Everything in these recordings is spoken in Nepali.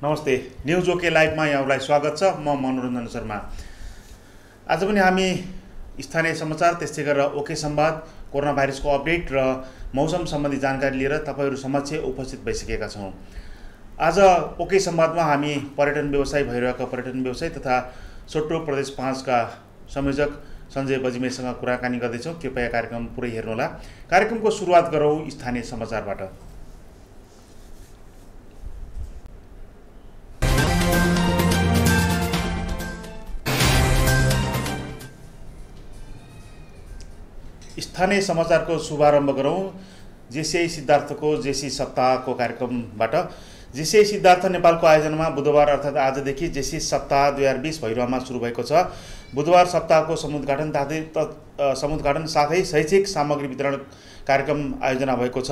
नमस्ते, न्युज ओके लाइभमा यहाँलाई स्वागत छ। म मनोरञ्जन शर्मा। आज पनि हामी स्थानीय समाचार, त्यस्तै गरेर ओके संवाद, कोरोना भाइरसको अपडेट र मौसम सम्बन्धी जानकारी लिएर तपाईहरु समक्ष उपस्थित भइसकेका छौं। आज ओके संवादमा हामी पर्यटन व्यवसाय भइरहेका पर्यटन व्यवसाय तथा सोट्टो प्रदेश 5 का संयोजक सञ्जय बजिमेसँग कुराकानी गर्दैछौं। कृपया कार्यक्रम पुरै हेर्नुहोला। कार्यक्रमको सुरुवात गरौँ स्थानीय समाचारबाट। स्थानीय समाचारको शुभारम्भ गरौँ जेसीआई सिद्धार्थको जेसी सप्ताहको कार्यक्रमबाट। जेसीआई सिद्धार्थ नेपालको आयोजनामा बुधबार अर्थात् आजदेखि जेसी सप्ताह 2020 भैरवामा सुरु भएको छ। बुधबार सप्ताहको समुद्घाटन साथै शैक्षिक सामग्री वितरण कार्यक्रम आयोजना भएको छ।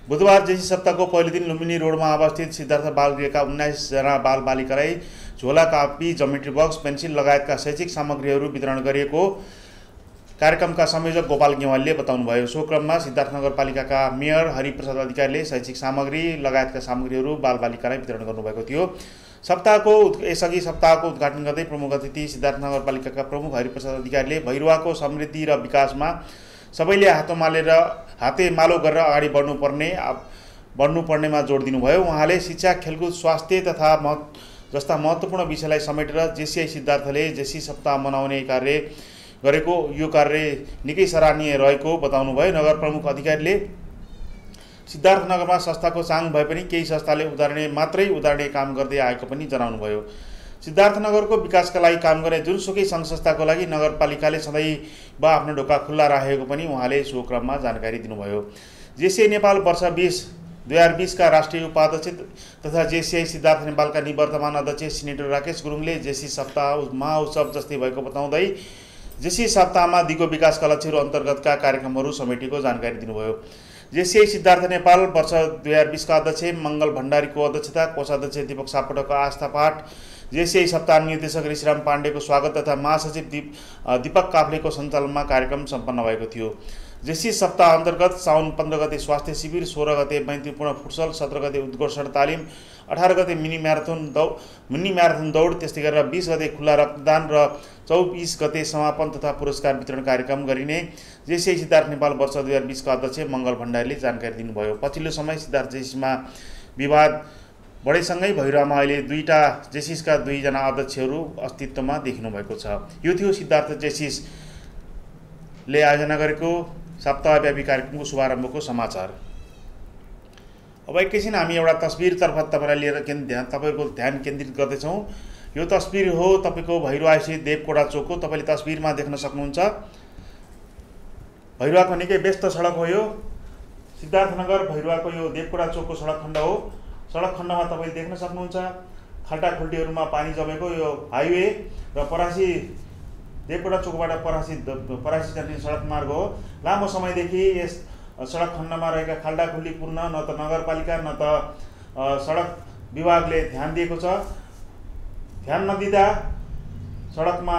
बुधबार जेसी सप्ताहको पहिलो दिन लुम्बिनी रोडमा अवस्थित सिद्धार्थ बालगृहका 19 जना बालबालिकालाई झोला, कापी, ज्योमेट्री बक्स, पेन्सिल लगायतका शैक्षिक सामग्रीहरू वितरण गरिएको कार्यक्रमका संयोजक गोपाल गेवालले बताउनुभयो। सो क्रममा सिद्धार्थ नगरपालिकाका मेयर हरिप्रसाद अधिकारीले शैक्षिक सामग्री लगायतका सामग्रीहरू बालबालिकालाई वितरण गर्नुभएको थियो। यसअघि सप्ताहको उद्घाटन गर्दै प्रमुख अतिथि सिद्धार्थ नगरपालिकाका प्रमुख हरिप्रसाद अधिकारीले भैरवाको समृद्धि र विकासमा सबैले हाते मालो गरेर अगाडि बढ्नुपर्नेमा जोड दिनुभयो। उहाँले शिक्षा, खेलकुद, स्वास्थ्य तथा जस्ता महत्त्वपूर्ण विषयलाई समेटेर जेसीआई सिद्धार्थले जेसी सप्ताह मनाउने कार्य गरेको यो कार्य निकै सराहनीय रहेको बताउनुभयो। नगर प्रमुख अधिकारीले सिद्धार्थनगरमा संस्थाको चाङ भए पनि केही संस्थाले उदाहरणीय काम गर्दै आएको पनि जनाउनुभयो। सिद्धार्थनगरको विकासका लागि काम गर्ने जुनसुकै सङ्घ संस्थाको लागि नगरपालिकाले सदैव आफ्नो ढोका खुल्ला राखेको पनि उहाँले सो क्रममा जानकारी दिनुभयो। जेसीआई नेपाल वर्ष 2020 का राष्ट्रिय उपाध्यक्ष तथा जेसीआई सिद्धार्थ नेपालका निवर्तमान अध्यक्ष सिनेटर राकेश गुरुङले जेसी सप्ताह महाउत्सव जस्तै भएको बताउँदै जेसी सप्ताहमा दिगो विकासका लक्ष्यहरू अन्तर्गतका कार्यक्रमहरू समेटिएको जानकारी दिनुभयो। जेसीआई सिद्धार्थ नेपाल वर्ष 2020 का अध्यक्ष मङ्गल भण्डारीको अध्यक्षता, कोषाध्यक्ष दीपक सापकोटाको आस्था पाठ, जेसीआई सप्ताह निर्देशक ऋषिराम पाण्डेको स्वागत तथा महासचिव दीपक काफ्लेको सञ्चालनमा कार्यक्रम सम्पन्न भएको थियो। जेसी सप्ताह अन्तर्गत साउन 15 गते स्वास्थ्य शिविर, 16 गते मैत्रीपूर्ण फुटसल, 17 गते उद्घोषण तालिम, 18 गते मिनी म्याराथन दौड, त्यस्तै गरेर 20 गते खुला रक्तदान र 24 गते समापन तथा पुरस्कार वितरण कार्यक्रम गरिने जेसीआई सिद्धार्थ नेपाल वर्ष 2020 का अध्यक्ष मङ्गल भण्डारीले जानकारी दिनुभयो। पछिल्लो समय सिद्धार्थ जेसीमा विवाद बढेसँगै भैरवामा अहिले दुईटा जेसीसका 2 जना अध्यक्षहरू अस्तित्वमा देखिनु भएको छ। यो थियो सिद्धार्थ जेसीसले आयोजना गरेको सप्ताहव्यापी कार्यक्रमको शुभारम्भको समाचार। अब एकैछिन हामी एउटा तस्बिरतर्फ तपाईलाई लिएर तपाईको ध्यान केन्द्रित गर्दैछौँ। यो तस्बिर हो तपाईको भैरवास्थित देवकोटा चोकको। तपाईले तस्बिरमा देख्न सक्नुहुन्छ भैरवाको निकै व्यस्त सडक हो यो। सिद्धार्थनगर भैरवाको यो देवकोटा चोकको सडक खण्ड हो। सडक खण्डमा तपाईले देख्न सक्नुहुन्छ खाल्टाखुल्टीहरूमा पानी जमेको यो हाइवे र परासी देवकोटा चोकबाट परासी जाने सडक मार्ग हो। लामो समयदेखि यस सडक खण्डमा रहेका खाल्टाखुल्टी पूर्ण न त नगरपालिका न त सडक विभागले ध्यान दिएको छ। ध्यान नदिँदा सडकमा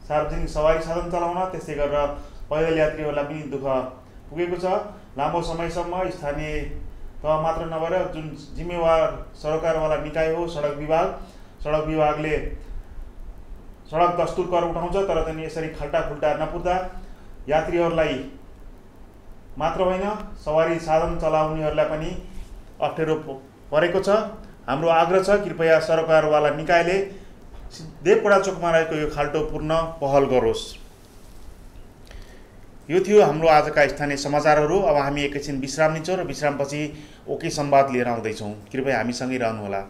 सार्वजनिक सवारी साधन चलाउन, त्यस्तै गरेर पैदल यात्रीहरूलाई पनि दुःख पुगेको छ। लामो समयसम्म स्थानीय तह मात्र नभएर जुन जिम्मेवार सरकारवाला निकाय हो सडक विभागले सडक दस्तुर कर उठाउँछ, तर पनि यसरी खाल्टाखुल्टा नपुग्दा यात्रीहरूलाई मात्र होइन सवारी साधन चलाउनेहरूलाई पनि अप्ठ्यारो परेको छ। हाम्रो आग्रह छ कृपया सरकारवाला निकायले देवकोटा चोकमा रहेको यो खाल्टो पूर्ण पहल गरोस्। यो थियो हाम्रो आजका स्थानीय समाचारहरू। अब हामी एकैछिन विश्राम लिन्छौँ र विश्रामपछि ओके संवाद लिएर आउँदैछौँ। कृपया हामीसँगै रहनुहोला।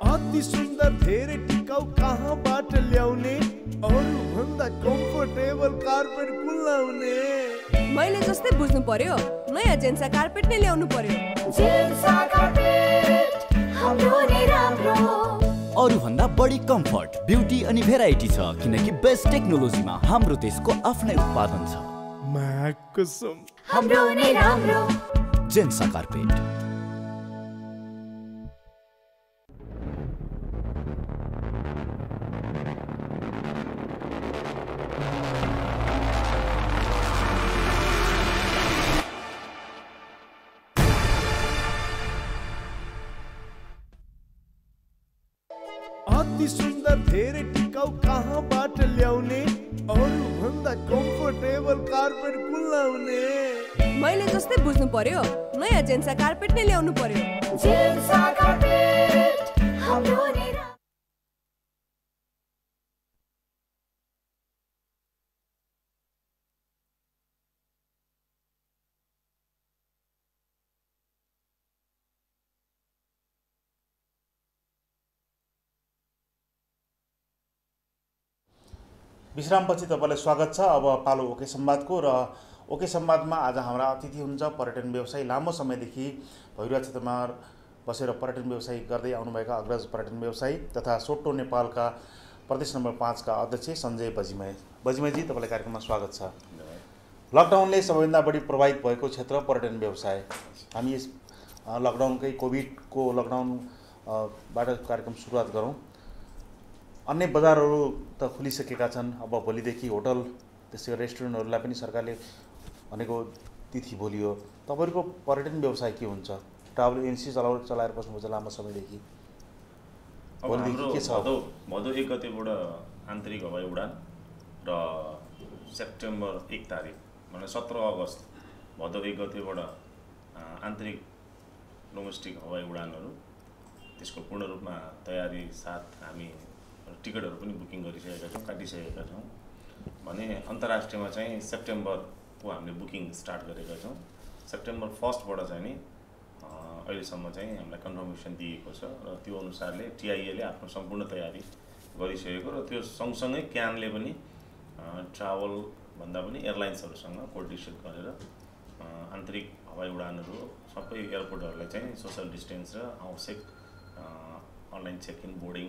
अति सुन्दर धेरै टिकाउ कहाँबाट ल्याउने, अरू भन्दा कम्फर्टेबल कार्पेट कुन लाउने? मैले जस्तै बुझ्नु पर्यो, नयाँ जेन्सा कार्पेट नै ल्याउनु पर्यो। जेन्सा कार्पेट हाम्रो नै राम्रो। अरू भन्दा बढी कम्फर्ट, ब्युटी अनि भेराइटी छ किनकि बेस्ट टेक्नोलोजीमा हाम्रो देशको आफ्नै उत्पादन छ। माग कसम हाम्रो नै राम्रो। जेन्सा कार्पेट। यति सुन्दर धेरै टिकाउ कहाँबाट ल्याउने अरू भन्दा कम्फर्टेबल कार्पेट कुन लाउने मैले जस्तै बुझ्नु पर्यो नयाँ जेन्सा कार्पेट नै ल्याउनु पर्यो जेन्सा कार्पेट हाम्रो नि राम विश्रामपछि तपाईँलाई स्वागत छ। अब पालो ओके संवादको र ओके संवादमा आज हाम्रा अतिथि हुन्छ पर्यटन व्यवसायी लामो समयदेखि भैरवा क्षेत्रमा बसेर पर्यटन व्यवसायी गर्दै आउनुभएका अग्रज पर्यटन व्यवसायी तथा सोटो नेपालका प्रदेश नम्बर 5 का अध्यक्ष सञ्जय बजिमय। बजिमयजी तपाईँलाई कार्यक्रममा स्वागत छ। लकडाउनले सबैभन्दा बढी प्रभावित भएको क्षेत्र पर्यटन व्यवसाय। हामी यस लकडाउनकै कोभिडको लकडाउनबाट कार्यक्रम सुरुवात गरौँ। अन्य बजारहरू त खुलिसकेका छन्। अब भोलिदेखि होटल त्यसै गरी रेस्टुरेन्टहरूलाई पनि सरकारले भनेको तिथि भोलि हो। तपाईँहरूको पर्यटन व्यवसाय के हुन्छ? ट्राभल एजेन्सी चलाएर बस्नुहुन्छ लामो समयदेखि। अब हाम्रो भदौ 1 गतेबाट आन्तरिक हवाई उडान र सेप्टेम्बर 1 तारिक भने 17 अगस्त भदौ 1 गतेबाट आन्तरिक डोमेस्टिक हवाई उडानहरू त्यसको पूर्ण रूपमा तयारी साथ हामी टिकटहरू पनि बुकिङ गरिसकेका छौँ, काटिसकेका छौँ। भने अन्तर्राष्ट्रियमा चाहिँ सेप्टेम्बरको हामीले बुकिङ स्टार्ट गरेका छौँ। सेप्टेम्बर 1बाट चाहिँ नि अहिलेसम्म चाहिँ हामीलाई कन्फर्मेसन दिएको छ र त्यो अनुसारले टिआइएले आफ्नो सम्पूर्ण तयारी गरिसकेको र त्यो सँगसँगै क्यानले पनि ट्राभल भन्दा पनि एयरलाइन्सहरूसँग कोर्डिनेसन गरेर आन्तरिक हवाई उडानहरू सबै एयरपोर्टहरूलाई चाहिँ सोसल डिस्टेन्स र आवश्यक अनलाइन चेक इन बोर्डिङ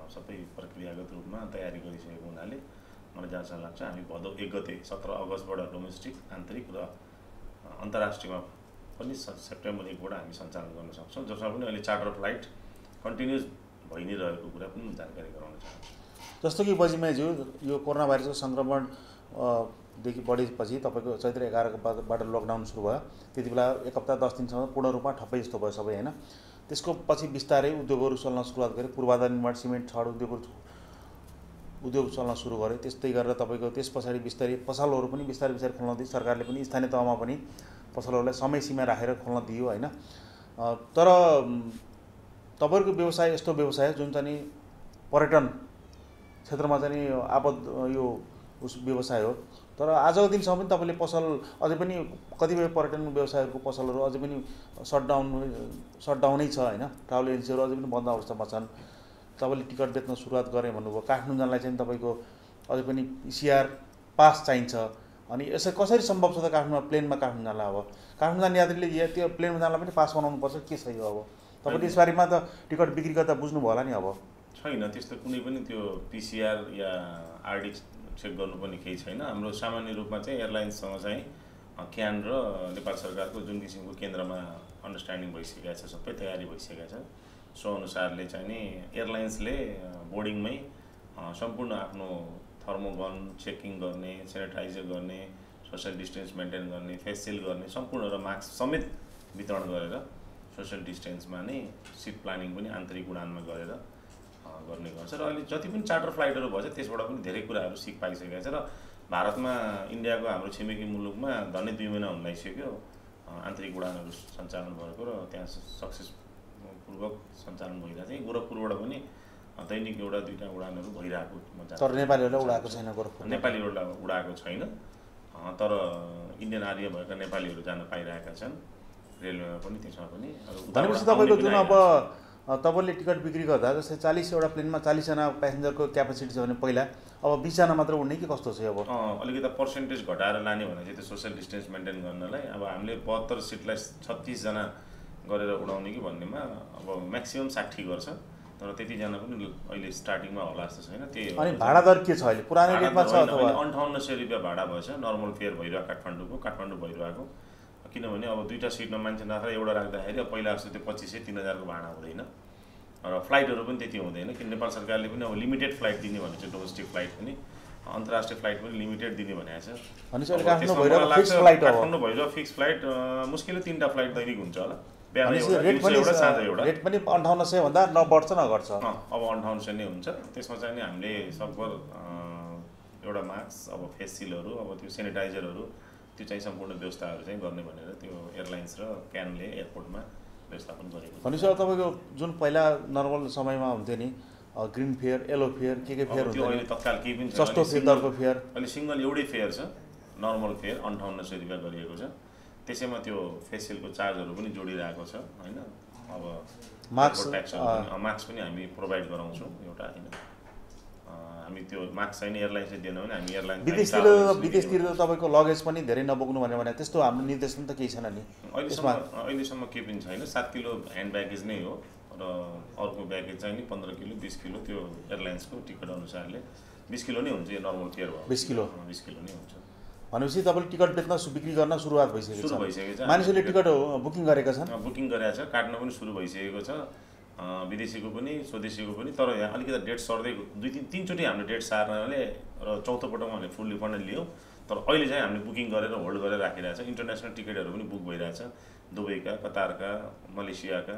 सबै प्रक्रियागत रूपमा तयारी गरिसकेको हुनाले मलाई जहाँसम्म लाग्छ हामी भदौ 1 गते 17 अगस्तबाट डोमेस्टिक आन्तरिक र अन्तर्राष्ट्रियमा पनि सेप्टेम्बर 1बाट हामी सञ्चालन गर्न सक्छौँ। जसमा पनि अहिले चार्टर फ्लाइट कन्टिन्युस भइ नै रहेको कुरा पनि जानकारी गराउन चाहन्छु। जस्तो कि बजिमयज्यू यो कोरोना भाइरसको सङ्क्रमणदेखि बढेपछि तपाईँको चैत्र 11बाट लकडाउन सुरु भयो। त्यति बेला 1 हप्ता 10 दिनसम्म पूर्ण रूपमा ठप्पै जस्तो भयो सबै होइन। त्यसको पछि बिस्तारै उद्योगहरू चल्न सुरुवात गरे। पूर्वाधार निर्माण सिमेन्ट छड उद्योग चल्न सुरु गर्यो। त्यस्तै गरेर तपाईँको त्यस पछाडि बिस्तारै पसलहरू पनि बिस्तारै खोल्न दियो। सरकारले पनि स्थानीय तहमा पनि पसलहरूलाई समय सीमा राखेर खोल्न दियो होइन। तर तपाईँहरूको व्यवसाय यस्तो व्यवसाय जुन चाहिँ पर्यटन क्षेत्रमा चाहिँ आबद्ध यो उस व्यवसाय हो। तर आजको दिनसम्म पनि तपाईँले पसल अझै पनि कतिपय पर्यटन व्यवसायहरूको पसलहरू अझै पनि सटडाउनै छ होइन। ट्राभल एजेन्सीहरू अझै पनि बन्द अवस्थामा छन्। तपाईँले टिकट बेच्न सुरुवात गरेँ भन्नुभयो। काठमाडौँ जानलाई चाहिँ तपाईँको अझै पनि PCR पास चाहिन्छ। अनि यसै कसरी सम्भव छ त प्लेनमा काठमाडौँ जानलाई? अब काठमाडौँ जाने यात्रीले त्यो प्लेनमा जानलाई पनि पास बनाउनुपर्छ के छ यो? अब तपाईँले यसबारेमा त टिकट बिक्रीकर्ता बुझ्नुभयो होला नि। अब छैन त्यस्तो कुनै पनि त्यो PCR या RD चेक गर्नुपर्ने केही छैन। हाम्रो सामान्य रूपमा चाहिँ एयरलाइन्ससँग चाहिँ क्यान र नेपाल सरकारको जुन किसिमको केन्द्रमा अन्डरस्ट्यान्डिङ भइसकेको छ, सबै तयारी भइसकेको छ। सो अनुसारले चाहिँ नि एयरलाइन्सले बोर्डिङमै सम्पूर्ण आफ्नो थर्मोगन चेकिङ गर्ने, सेनिटाइजर गर्ने, सोसल डिस्टेन्स मेन्टेन गर्ने, फेस सिल्ड गर्ने सम्पूर्ण र मास्क समेत वितरण गरेर सोसल डिस्टेन्समा नै सिट प्लानिङ पनि आन्तरिक उडानमा गरेर गर्ने गर्छ। र अहिले जति पनि चार्टर फ्लाइटहरू भएछ त्यसबाट पनि धेरै कुराहरू सिक पाइसकेको छ। र भारतमा इन्डियाको हाम्रो छिमेकी मुलुकमा झन्डै 2 महिना हुन लागिसक्यो आन्तरिक उडानहरू सञ्चालन भएको र त्यहाँ सक्सेसपूर्वक सञ्चालन भइरहेको छ। गोरखपुरबाट पनि दैनिक एउटा 2टा उडानहरू भइरहेको तर नेपालीहरूलाई उडाएको छैन। गोरखपुर नेपालीहरूलाई उडाएको छैन। तर इन्डियन आर्य भएका नेपालीहरू जान पाइरहेका छन् रेलवेमा पनि त्यसमा पनि। भनेपछि तपाईँको जुन अब तपाईँले टिकट बिक्री गर्दा जस्तै 40 एउटा प्लेनमा 40 जना प्यासेन्जरको क्यापेसिटी छ भने पहिला अब 20 जना मात्र उड्ने कि कस्तो छ? अब अलिकति पर्सेन्टेज घटाएर लाने भने चाहिँ त्यो सोसल डिस्टेन्स मेन्टेन गर्नलाई अब हामीले 72 सिटलाई 36 जना गरेर उडाउने कि भन्नेमा अब म्याक्सिमम 60 गर्छ। तर त्यतिजना पनि अहिले स्टार्टिङमा होला जस्तो छैन। त्यही अनि भाडा दर के छ अहिले? पुरानो रेटमा छ अथवा 5800 रुपियाँ भाडा भएछ नर्मल फेयर भइरहेको काठमाडौँ भइरहेको। किनभने अब 2टा सिटमा मान्छे नराखेर एउटा राख्दाखेरि अब पहिला जस्तो त्यो 2500-3000 को भाडा हुँदैन र फ्लाइटहरू पनि त्यति हुँदैन। किन नेपाल सरकारले पनि अब लिमिटेड फ्लाइट दिने भनेको छ। डोमेस्टिक फ्लाइट पनि अन्तर्राष्ट्रिय फ्लाइट पनि लिमिटेड दिने भनेको छ। काठमाडौँ भइरहेको फिक्स फ्लाइट मुस्किलले 3टा फ्लाइट दैनिक हुन्छ होला। बिहान एउटा रेट दिउँसो पनि एउटा साँझ एउटा रेट पनि 5800 भन्दा न बढ्छ न घट्छ। अब 5800 नै हुन्छ। त्यसमा चाहिँ नि हामीले सकभर एउटा मास्क अब फेस सिलहरू अब त्यो सेनिटाइजरहरू त्यो चाहिँ सम्पूर्ण व्यवस्थाहरू चाहिँ गर्ने भनेर त्यो एयरलाइन्स र क्यानले एयरपोर्टमा व्यवस्थापन गरेको छ। भनेपछि तपाईँको जुन पहिला नर्मल समयमा हुन्थ्यो नि ग्रिन फेयर येलो फेयर के फेयर त्यो अहिले हुन्थ्यो तत्काल केही पनि छैन। सस्तो दरको फेयर अहिले सिङ्गल एउटै फेयर छ नर्मल फेयर 5800 रुपियाँ गरिएको छ। त्यसैमा त्यो फेसियलको चार्जहरू पनि जोडिरहेको छ होइन। अब मास्क पनि हामी प्रोभाइड गराउँछौँ एउटा होइन। हामी त्यो मास्क चाहिँ एयरलाइन्सले दिएन भने हामी एयरलाइन विदेशतिर त तपाईँको लगेज पनि धेरै नबोक्नु भने त्यस्तो हाम्रो निर्देशन त केही छैन नि। अहिलेसम्म केही पनि छैन। 7 किलो ह्यान्ड ब्यागेज नै हो र अर्को ब्यागेज चाहिँ नि 15 किलो 20 किलो त्यो एयरलाइन्सको टिकट अनुसारले 20 किलो नै हुन्छ। यो नर्मल फेयर भयो 20 किलो नै हुन्छ। भनेपछि तपाईँले टिकट बेच्न बिक्री गर्न सुरुवात भइसकेको छ। मानिसहरूले टिकट बुकिङ गरेका छन्। बुकिङ गरेका छ, काट्न पनि सुरु भइसकेको छ विदेशीको पनि स्वदेशीको पनि। तर यहाँ अलिकति डेट सर्दै 2-3 चोटि हामीले डेट सार्नाले र चौथो पटकमा हामीले फुल रिफन्ड लियौँ। तर अहिले चाहिँ हामीले बुकिङ गरेर होल्ड गरेर राखिरहेको छ। इन्टरनेसनल टिकटहरू पनि बुक भइरहेछ। दुबईका, कतारका, मलेसियाका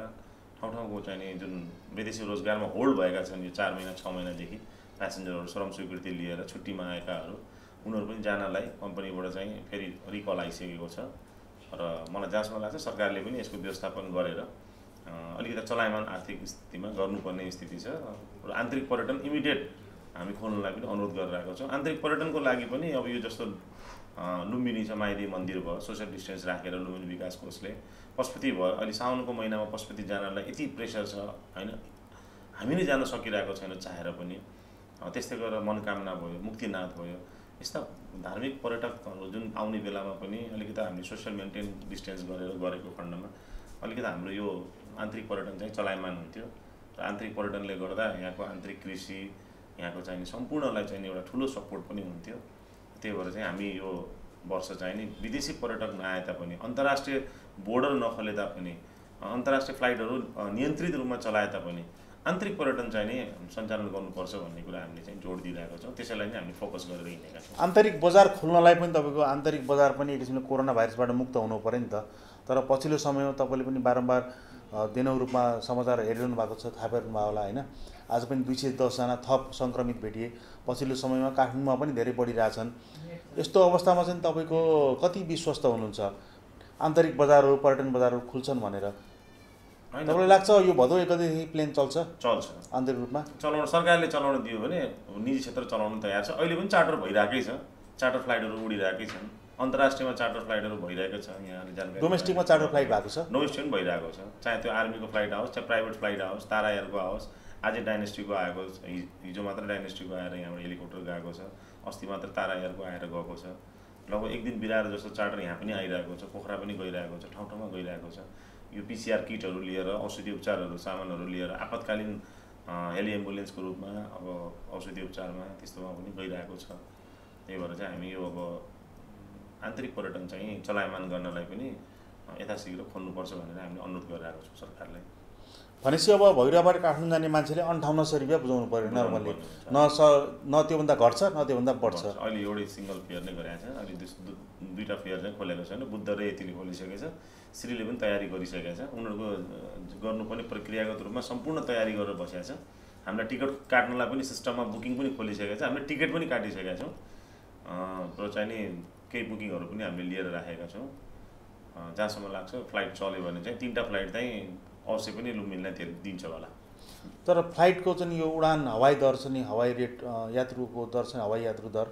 ठाउँ चाहिँ नि जुन विदेशी रोजगारमा होल्ड भएका छन् यो 4 महिना 6 महिनादेखि प्यासेन्जरहरू श्रम स्वीकृति लिएर छुट्टीमा आएकाहरू उनीहरू पनि जानलाई कम्पनीबाट चाहिँ फेरि रिकल आइसकेको छ। र मलाई जहाँसम्म लाग्छ सरकारले पनि यसको व्यवस्थापन गरेर अलिकति चलायमान आर्थिक स्थितिमा गर्नुपर्ने स्थिति छ। र आन्तरिक पर्यटन इमिडिएट हामी खोल्नलाई पनि अनुरोध गरिरहेको छौँ। आन्तरिक पर्यटनको लागि पनि अब यो जस्तो लुम्बिनी छ, माइती मन्दिर भयो, सोसियल डिस्टेन्स राखेर लुम्बिनी विकास कोषले पशुपति भयो। अहिले साउनको महिनामा पशुपति जानलाई यति प्रेसर छ होइन। हामी नै जान सकिरहेको छैन चाहेर पनि। त्यस्तै गरेर मनोकामना भयो, मुक्तिनाथ भयो, यस्ता धार्मिक पर्यटकहरू जुन आउने बेलामा पनि अलिकति हामीले सोसियल मेन्टेन डिस्टेन्स गरेको खण्डमा अलिकति हाम्रो यो आन्तरिक पर्यटन चाहिँ चलायमान हुन्थ्यो। र आन्तरिक पर्यटनले गर्दा यहाँको आन्तरिक कृषि यहाँको चाहिँ सम्पूर्णलाई चाहिँ एउटा ठुलो सपोर्ट पनि हुन्थ्यो। त्यही भएर चाहिँ हामी यो वर्ष चाहिँ नि विदेशी पर्यटक नआए तापनि अन्तर्राष्ट्रिय बोर्डर नखोले तापनि अन्तर्राष्ट्रिय फ्लाइटहरू नियन्त्रित रूपमा चलाए तापनि आन्तरिक पर्यटन चाहिँ नि सञ्चालन गर्नुपर्छ भन्ने कुरा हामीले चाहिँ जोड दिइरहेको छौँ। त्यसैलाई नै हामी फोकस गरेर हिँडेका छौँ। आन्तरिक बजार खोल्नलाई पनि तपाईँको आन्तरिक बजार पनि एक किसिमले कोरोना भाइरसबाट मुक्त हुनु पऱ्यो नि त। तर पछिल्लो समयमा तपाईँले पनि बारम्बार दिनौ रूपमा समाचार हेरिरहनु भएको छ, थाहा पाइरहनु भयो होला होइन। आज पनि 210 जना थप सङ्क्रमित भेटिए। पछिल्लो समयमा काठमाडौँमा पनि धेरै बढिरहेछन्। यस्तो अवस्थामा चाहिँ तपाईँको कति विश्वस्त हुनुहुन्छ आन्तरिक बजारहरू पर्यटन बजारहरू खुल्छन् भनेर? तपाईँलाई लाग्छ यो भदौ 1 गतेदेखि प्लेन चल्छ आन्तरिक रूपमा? चलाउन सरकारले चलाउन दियो भने निजी क्षेत्र चलाउन तयार छ। अहिले पनि चार्टर भइरहेकै छ, चार्टर फ्लाइटहरू उडिरहेकै छन्। अन्तर्राष्ट्रियमा चार्टर फ्लाइटहरू भइरहेको छ। यहाँले जानकारी डोमेस्टिकमा चार्टर फ्लाइट भएको छ, डोमेस्टिक पनि भइरहेको छ। चाहे त्यो आर्मीको फ्लाइट आओस्, चाहे प्राइभेट फ्लाइट आओस्, तारा एयरको आओस्, आज डाइनेस्टीको आएको छ, हिजो मात्र डाइनेस्टीको आएर यहाँबाट हेलिकप्टर गएको छ, अस्ति मात्र तारा एयरको आएर गएको छ। लगभग एक दिन बिराएर जस्तो चार्टर यहाँ पनि आइरहेको छ, पोखरा पनि गइरहेको छ, ठाउँ ठाउँमा गइरहेको छ। यो PCR किटहरू लिएर औषधि उपचारहरू सामानहरू लिएर आपतकालीन हेली एम्बुलेन्सको रूपमा अब औषधि उपचारमा त्यस्तोमा पनि गइरहेको छ। त्यही भएर चाहिँ हामी यो अब आन्तरिक पर्यटन चाहिँ चलायमान गर्नलाई पनि यथाशीघ्र खोल्नुपर्छ भनेर हामीले अनुरोध गरिरहेको छौँ सरकारलाई। भनेपछि अब भैरवबाट काठमाडौँ जाने मान्छेले 5800 रुपियाँ बुझाउनु पऱ्यो नर्मल्ली। न त्योभन्दा घट्छ न त्योभन्दा बढ्छ। अहिले एउटै सिङ्गल फेयर नै गरेको छ। अहिले दुईवटा फेयर चाहिँ खोलेको छैन। बुद्ध र यतिले खोलिसकेको छ। श्रीले पनि तयारी गरिसकेको छ। उनीहरूको गर्नुपर्ने प्रक्रियागत रूपमा सम्पूर्ण तयारी गरेर बसेको छ। हामीलाई टिकट काट्नलाई पनि सिस्टममा बुकिङ पनि खोलिसकेको छ। हामीले टिकट पनि काटिसकेका छौँ र चाहिँ नि केही बुकिङहरू पनि हामीले लिएर राखेका छौँ। जहाँसम्म लाग्छ फ्लाइट चल्यो भने चाहिँ 3टा फ्लाइट चाहिँ अवश्य पनि लुम्बिनीलाई दिन्छ होला। तर फ्लाइटको चाहिँ यो उडान हवाई दर छ नि, हवाई रेट यात्रुको दर छ, हवाई यात्रु दर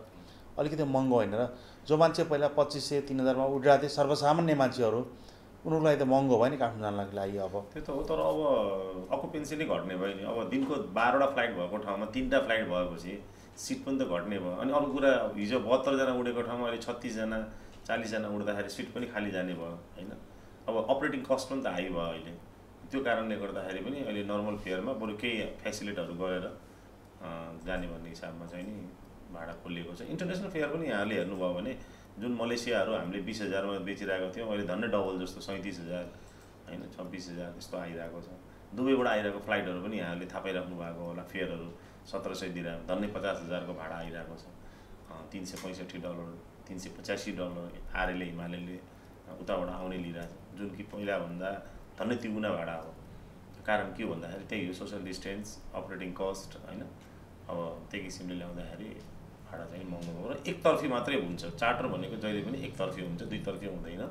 अलिकति महँगो होइन र? जो मान्छे पहिला 2500-3000मा उडिरहेको थिए सर्वसामान्य मान्छेहरू उनीहरूलाई त महँगो भयो नि काठमाडौँ जानलाई लागि। अब त्यो त हो, तर अब अकुपेन्सी नै घट्ने भयो नि। अब दिनको 12वटा फ्लाइट भएको ठाउँमा 3टा फ्लाइट भएपछि सिट पनि त घट्ने भयो। अनि अरू कुरा हिजो 72 जना उडेको ठाउँमा अहिले 36 जना 40 जना उड्दाखेरि सिट पनि खाली जाने भयो होइन। अब अपरेटिङ कस्ट पनि त हाई भयो अहिले। त्यो कारणले गर्दाखेरि पनि अहिले नर्मल फेयरमा बरु केही फेसिलिटीहरू गरेर जाने भन्ने हिसाबमा चाहिँ नि भाडा खोलिएको छ। इन्टरनेसनल फेयर पनि यहाँले हेर्नुभयो भने जुन मलेसियाहरू हामीले 20,000मा बेचिरहेको थियौँ अहिले धन्नै डबल जस्तो 37,000 होइन 26,000 त्यस्तो आइरहेको छ। दुबईबाट आइरहेको फ्लाइटहरू पनि यहाँले थाहा पाइराख्नु भएको होला। फेयरहरू 1700 दिरहेको धन्नै 50,000को भाडा आइरहेको छ। $365 $385 आरएलए हिमालयले उताबाट आउने लिइरहेको छ। जुन कि पहिलाभन्दा झन्डै तिगुना भाडा हो। कारण के हो भन्दाखेरि त्यही हो सोसल डिस्टेन्स, अपरेटिङ कस्ट होइन। अब त्यही किसिमले ल्याउँदाखेरि भाडा चाहिँ महँगो हो र एकतर्फी मात्रै हुन्छ। चार्टर भनेको जहिले पनि एकतर्फी हुन्छ, दुईतर्फी हुँदैन।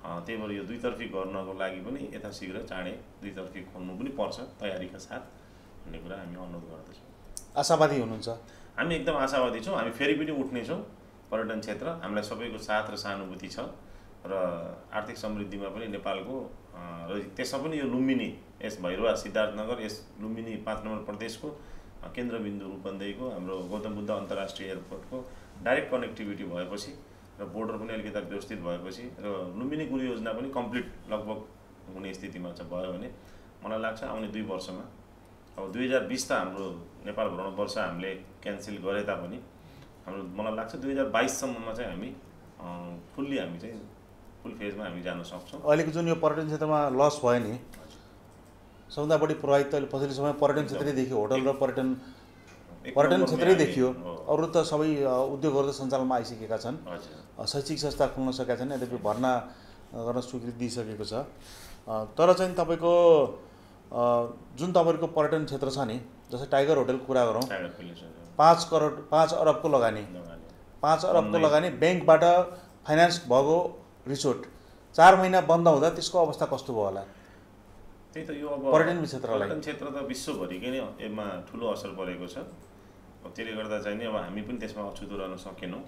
त्यही भएर यो दुईतर्फी गर्नको लागि पनि यथाशीघ्र चाँडै दुईतर्फी खोल्नु पनि पर्छ तयारीका साथ भन्ने कुरा हामी अनुरोध गर्दछौँ। आशावादी हुनुहुन्छ? हामी एकदम आशावादी छौँ। हामी फेरि पनि उठ्नेछौँ। पर्यटन क्षेत्र हामीलाई सबैको साथ र सहानुभूति छ र आर्थिक समृद्धिमा पनि नेपालको र त्यसमा पनि यो लुम्बिनी यस भैरवा सिद्धार्थनगर यस लुम्बिनी 5 नम्बर प्रदेशको केन्द्रबिन्दु रूपन्देहीको हाम्रो गौतम बुद्ध अन्तर्राष्ट्रिय एयरपोर्टको डाइरेक्ट कनेक्टिभिटी भएपछि र बोर्डर पनि अलिकति व्यवस्थित भएपछि र लुम्बिनी गुरु योजना पनि कम्प्लिट लगभग हुने स्थितिमा छ भयो भने मलाई लाग्छ आउने 2 वर्षमा अब 2020 त हाम्रो नेपाल भ्रमण वर्ष हामीले क्यान्सल गरे तापनि हाम्रो मलाई लाग्छ 2022 सम्ममा चाहिँ हामी फुल्ली हामी चाहिँ फुल फेजमा हामी जान सक्छौँ। अहिलेको जुन यो पर्यटन क्षेत्रमा लस भयो नि सबभन्दा बढी प्रभावित त पछिल्लो समय पर्यटन क्षेत्रै देखियो। होटल र पर्यटन क्षेत्रै देखियो। अरू त सबै उद्योगहरू त सञ्चालनमा आइसकेका छन्। शैक्षिक संस्था खोल्न सकेका छन्, यद्यपि भर्ना गर्न स्वीकृति दिइसकेको छ। तर चाहिँ तपाईँको जुन तपाईँको पर्यटन क्षेत्र छ नि, जस्तै टाइगर होटलको कुरा गरौँ, 5 अरबको लगानी, 5 अरबको लगानी ब्याङ्कबाट फाइनेन्स भएको रिसोर्ट 4 महिना बन्द हुँदा त्यसको अवस्था कस्तो भयो होला? त्यही त यो अब पर्यटन क्षेत्र त विश्वभरिकै नै यसमा ठुलो असर परेको छ। त्यसले गर्दा चाहिँ नि अब हामी पनि त्यसमा अछुतो रहन सकेनौँ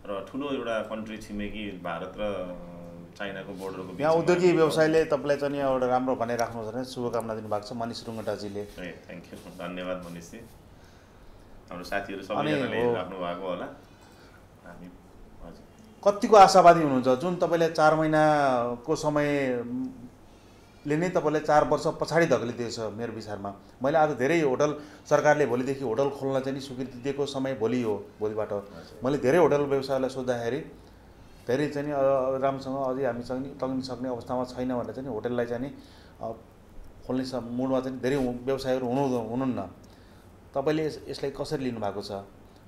र ठुलो एउटा कन्ट्री छिमेकी भारत र चाइनाको बोर्डरको यहाँ उद्योगिक व्यवसायले तपाईँलाई चाहिँ एउटा राम्रो भनिराख्नु छ भने शुभकामना दिनुभएको छ मनिष रुङ्गटाजीले। थ्याङ्क यू, धन्यवाद मनिषजी। हाम्रो साथीहरू सबैजनाले राख्नु भएको होला। हामी हजुर कतिको आशावादी हुनुहुन्छ? जुन तपाईँले 4 महिनाको समयले नै तपाईँले 4 वर्ष पछाडि धकेलिदिएछ मेरो विचारमा। मैले आज धेरै होटल सरकारले भोलिदेखि होटल खोल्न चाहिँ स्वीकृति दिएको समय भोलि हो, भोलिबाट मैले धेरै होटल व्यवसायलाई सोद्धाखेरि धेरै चाहिँ राम्रोसँग अझै हामीसँग तग्न सक्ने अवस्थामा छैन भनेर चाहिँ होटललाई चाहिँ खोल्ने मुडमा चाहिँ धेरै व्यवसायहरू हुनुहुन्न। तपाईँले यसलाई कसरी लिनुभएको छ?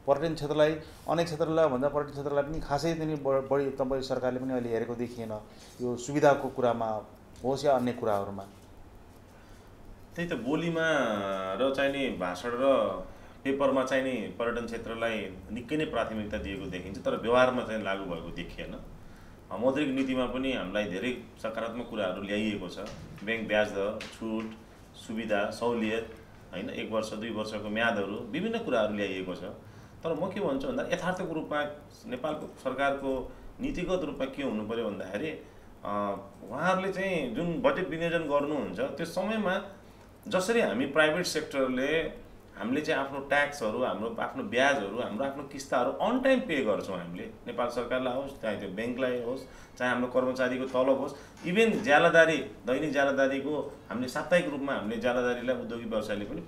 पर्यटन क्षेत्रलाई अन्य क्षेत्रलाई भन्दा पर्यटन क्षेत्रलाई पनि खासै पनि बढी तपाईँ सरकारले पनि अहिले हेरेको देखिएन, यो सुविधाको कुरामा होस् या अन्य कुराहरूमा। त्यही त बोलीमा र चाहिँ नि भाषण र पेपरमा चाहिँ नि पर्यटन क्षेत्रलाई निकै नै प्राथमिकता दिएको देखिन्छ, तर व्यवहारमा चाहिँ लागू भएको देखिएन। मौद्रिक नीतिमा पनि हामीलाई धेरै सकारात्मक कुराहरू ल्याइएको छ। ब्याङ्क ब्याज दर, छुट, सुविधा, सहुलियत होइन, 1 वर्ष 2 वर्षको म्यादहरू, विभिन्न कुराहरू ल्याइएको छ। तर म के भन्छु भन्दा यथार्थको रूपमा नेपालको सरकारको नीतिगत रूपमा के हुनु पर्यो भन्दाखेरि उहाँहरूले चाहिँ जुन बजेट विनियोजन गर्नुहुन्छ त्यो समयमा जसरी हामी प्राइभेट सेक्टरले हामीले चाहिँ आफ्नो ट्याक्सहरू, हाम्रो आफ्नो ब्याजहरू, हाम्रो आफ्नो किस्ताहरू अन टाइम पे गर्छौँ हामीले, नेपाल सरकारलाई होस् चाहे त्यो ब्याङ्कलाई होस् चाहे हाम्रो कर्मचारीको तलब होस्, इभेन ज्यालादारी दैनिक ज्यालादारीको हामीले साप्ताहिक रूपमा हामीले ज्यालादारीलाई उद्योगिक व्यवसायले पनि